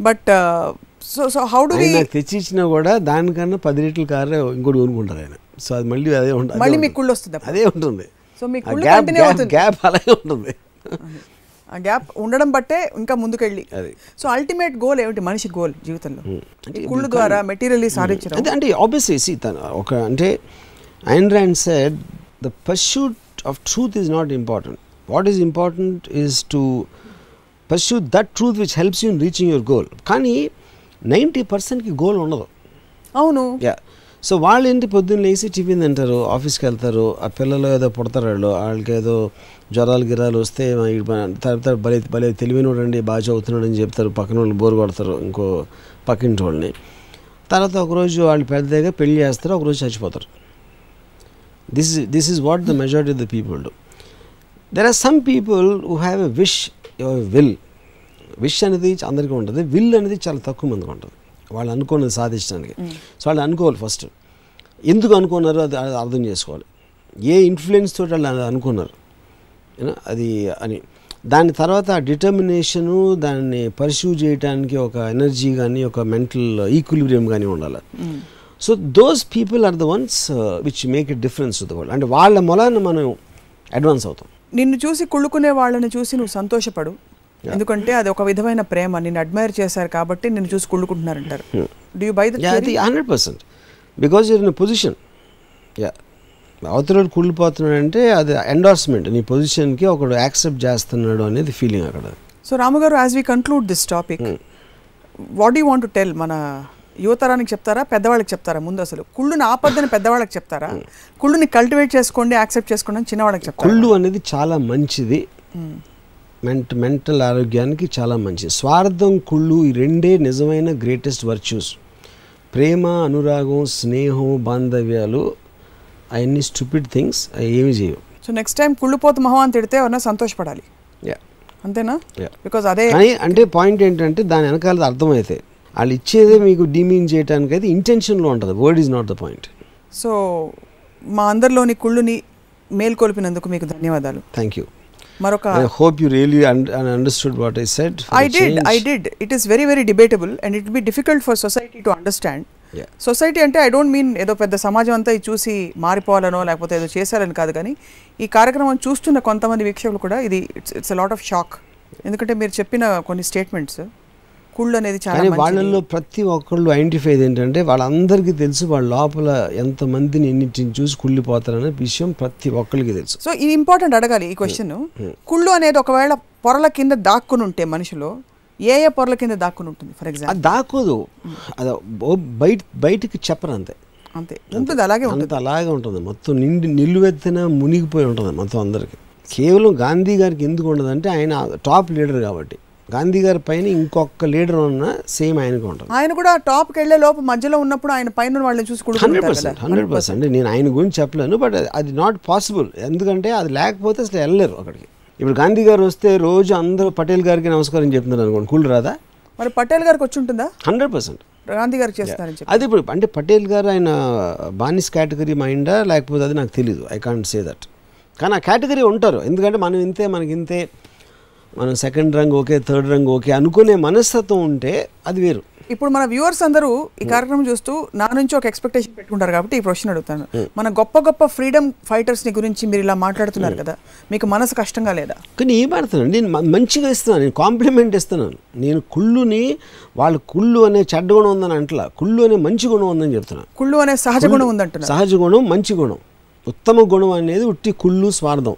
But so how do we నాకు తెచ్చిచ్చినా కూడా దానికన్నా 10 రేట్ల కార్ ఇంకోటి కొనుక్కుంటారు ఆయన. సో అది మళ్ళీ అదే ఉంటుంది, మళ్ళీ మీకు కుళ్ళు వస్తుంది, అదే ఉంటుంది. సో మీ కుళ్ళు కంటిన్యూ అవుతుంది, గ్యాప్ అలాగే ఉంటుంది. ఆ గ్యాప్ ఉండడం బట్టే ఇంకా ముందుకెళ్ళి. సో అల్టిమేట్ గోల్ ఏమిటి మనిషి గోల్ జీవితంలో? కుళ్ళు ద్వారా మెటీరియల్లీ సాధించడం. అంటే ఆబ్వియస్లీ ఒక అంటే Ayn Rand said the pursuit of truth is not important. What is important is to pursue that truth which helps you in reaching your goal. కానీ 90%కి గోల్ ఉండదు. అవును. సో వాళ్ళు ఏంటి పొద్దున్న లేచి టిఫిన్ తింటారు, ఆఫీస్కి వెళ్తారు, ఆ పిల్లలు ఏదో పుడతారు, వాళ్ళకి ఏదో జ్వరాలు గిరాలు వస్తే తర్వాత భలే తెలివినోడు అండి బాగా చదువుతున్నాడు అని చెప్తారు, పక్కన వాళ్ళు బోరు కొడతారు ఇంకో పక్కింటి వాళ్ళని. తర్వాత ఒకరోజు వాళ్ళు పెద్దగా పెళ్లి చేస్తారు, ఒకరోజు చచ్చిపోతారు. This is what the majority of the people do. There are some people who have a will. Wish అనేది అందరికీ ఉంటుంది, విల్ అనేది చాలా తక్కువ మందికి ఉంటుంది వాళ్ళు అనుకున్నది సాధించడానికి. సో వాళ్ళు అనుకోవాలి ఫస్ట్, ఎందుకు అనుకున్నారో అది అర్థం చేసుకోవాలి. ఏ ఇన్ఫ్లుయెన్స్ తోటి వాళ్ళు అనుకున్నారు అది అని. దాని తర్వాత ఆ డిటర్మినేషను, దాన్ని పర్స్యూ చేయడానికి ఒక ఎనర్జీ కానీ ఒక మెంటల్ ఈక్విలిబ్రియం కానీ ఉండాలి. So those people are the ones which make a difference to the world. అంటే వాళ్ళ మూలాన మనం అడ్వాన్స్ అవుతాం. నిన్ను చూసి కుళ్ళుకునే వాళ్ళని చూసి నువ్వు సంతోషపడు, ఎందుకంటే అది ఒక విధమైన ప్రేమ, నిన్ను అడ్మైర్ చేశారు కాబట్టి నిన్ను చూసి కుళ్ళుకుంటున్నారంటారు. Do you buy that theory? 100%. Because you're in a position. అవతల కుళ్ళిపోతున్నాడు అంటే అది ఎండార్స్మెంట్, నీ పొజిషన్కి ఒకడు యాక్సెప్ట్ చేస్తున్నాడు అనేది ఫీలింగ్ అక్కడ. సో రాము గారు, as we conclude this topic, what do want to tell మన యువతరానికి చెప్తారా, పెద్దవాళ్ళకి చెప్తారా? ముందు అసలు కుళ్ళుని ఆపద్దని పెద్దవాళ్ళకి చెప్తారా, కుళ్ళుని కల్టివేట్ చేసుకోండి, యాక్సెప్ట్ చేసుకోండి అని చిన్నవాళ్ళకి చెప్తారా? కుళ్ళు అనేది చాలా మంచిది, మెంటల్ ఆరోగ్యానికి చాలా మంచిది. స్వార్థం, కుళ్ళు ఈ రెండే నిజమైన గ్రేటెస్ట్ వర్చ్యూస్. ప్రేమ, అనురాగం, స్నేహం, బాంధవ్యాలు అవన్నీ స్టూపిడ్ థింగ్స్, అవి ఏమి చేయవు. సో నెక్స్ట్ టైం కుళ్ళుపోతు మొహం అని తిడితే ఎవరైనా సంతోషపడాలి, అంతేనా? బికాజ్ అదే అంటే పాయింట్ ఏంటంటే దాని వెనకాల అర్థమైతే వాళ్ళు ఇచ్చేదే మీకు డీమీన్ చేయడానికి అయితే ఇంటెన్షన్లో ఉంటుంది. Word is not the point. So మా అందరిలోని కుళ్ళుని మేల్కొల్పినందుకు మీకు ధన్యవాదాలు. Thank you. మరొక I hope you really understood what I said. I did. It is very, very debatable and it will be difficult for society to understand. Yeah. Society అంటే I don't mean ఏదో పెద్ద సమాజం అంతా ఇది చూసి మారిపోవాలనో లేకపోతే ఏదో చేశారని కాదు, కానీ ఈ కార్యక్రమం చూస్తున్న కొంతమంది వీక్షకులు కూడా ఇది ఇట్స్ లాట్ ఆఫ్ షాక్. ఎందుకంటే మీరు చెప్పిన కొన్ని స్టేట్మెంట్స్, కుళ్ళు అనేది చాలా మంచిది. వాళ్ళల్లో ప్రతి ఒక్కళ్ళు ఐడెంటిఫై ఏంటంటే వాళ్ళందరికీ తెలుసు వాళ్ళ లోపల ఎంతమందిని ఎన్నింటిని చూసి కుళ్ళిపోతారనే విషయం ప్రతి ఒక్కరికి తెలుసు. సో ఇది ఇంపార్టెంట్ అడగాలి ఈ క్వశ్చన్. కుళ్ళు అనేది ఒకవేళ పొరల కింద దాక్కుని ఉంటే మనిషిలో ఏ పొరల కింద దాక్కుని ఉంటుంది? ఫర్ ఎగ్జాంపుల్ అది దాక్కోదు, అది బయటికి చెప్పరు, అంతే ఉంటుంది, అలాగే ఉంటుంది, అలాగే ఉంటుంది. మొత్తం నిలువెత్తిన మునిగిపోయి ఉంటుంది మొత్తం అందరికి. కేవలం గాంధీ గారికి ఎందుకు ఉండదంటే ఆయన టాప్ లీడర్ కాబట్టి. గాంధీ గారి పైన ఇంకొక లీడర్ ఉన్నా సేమ్ ఆయనకు ఉంటుంది. ఆయన కూడా టాప్కి వెళ్ళే లోపు మధ్యలో ఉన్నప్పుడు ఆయన పైన వాళ్ళని చూసి 100%. నేను ఆయన గురించి చెప్పలేను, బట్ అది నాట్ పాసిబుల్. ఎందుకంటే అది లేకపోతే అసలు వెళ్ళలేరు అక్కడికి. ఇప్పుడు గాంధీ గారు వస్తే రోజు అందరూ పటేల్ గారికి నమస్కారం చెప్తున్నారు అనుకోండి, కుళ్ళు రాదా? మరి పటేల్ గారికి వచ్చి ఉంటుందా? 100% గాంధీ గారికి చేస్తారని చెప్పి. అది ఇప్పుడు అంటే పటేల్ గారు ఆయన బానిస్ కేటగిరీ మైండా లేకపోతే అది నాకు తెలీదు, ఐ కాంట్ సే దట్. కానీ ఆ కేటగిరీ ఉంటారు, ఎందుకంటే మనం ఇంతే, మనకి ఇంతే, మనం సెకండ్ రంగ్ ఓకే, థర్డ్ రంగ్ ఓకే అనుకునే మనస్తత్వం ఉంటే అది వేరు. ఇప్పుడు మన వ్యూవర్స్ అందరూ ఈ కార్యక్రమం చూస్తూ నా నుంచి ఒక ఎక్స్పెక్టేషన్ పెట్టుకుంటారు కాబట్టి ఈ క్వశ్చన్ అడుగుతాను. మన గొప్ప గొప్ప ఫ్రీడమ్ ఫైటర్స్ని గురించి మీరు ఇలా మాట్లాడుతున్నారు కదా, మీకు మనసు కష్టంగా లేదా? కానీ ఏం ఆడుతున్నాను నేను, మంచిగా ఇస్తున్నాను, నేను కాంప్లిమెంట్ ఇస్తున్నాను. నేను కుళ్ళుని వాళ్ళు కుళ్ళు అనే చెడ్డ గుణం ఉందని అంటలా, కుళ్ళు అనే మంచి గుణం ఉందని చెప్తున్నాను. కుళ్ళు అనే సహజ గుణం ఉందంటున్నా. సహజ గుణం, మంచి గుణం, ఉత్తమ గుణం అనేది ఉట్టి కుళ్ళు స్వార్థం.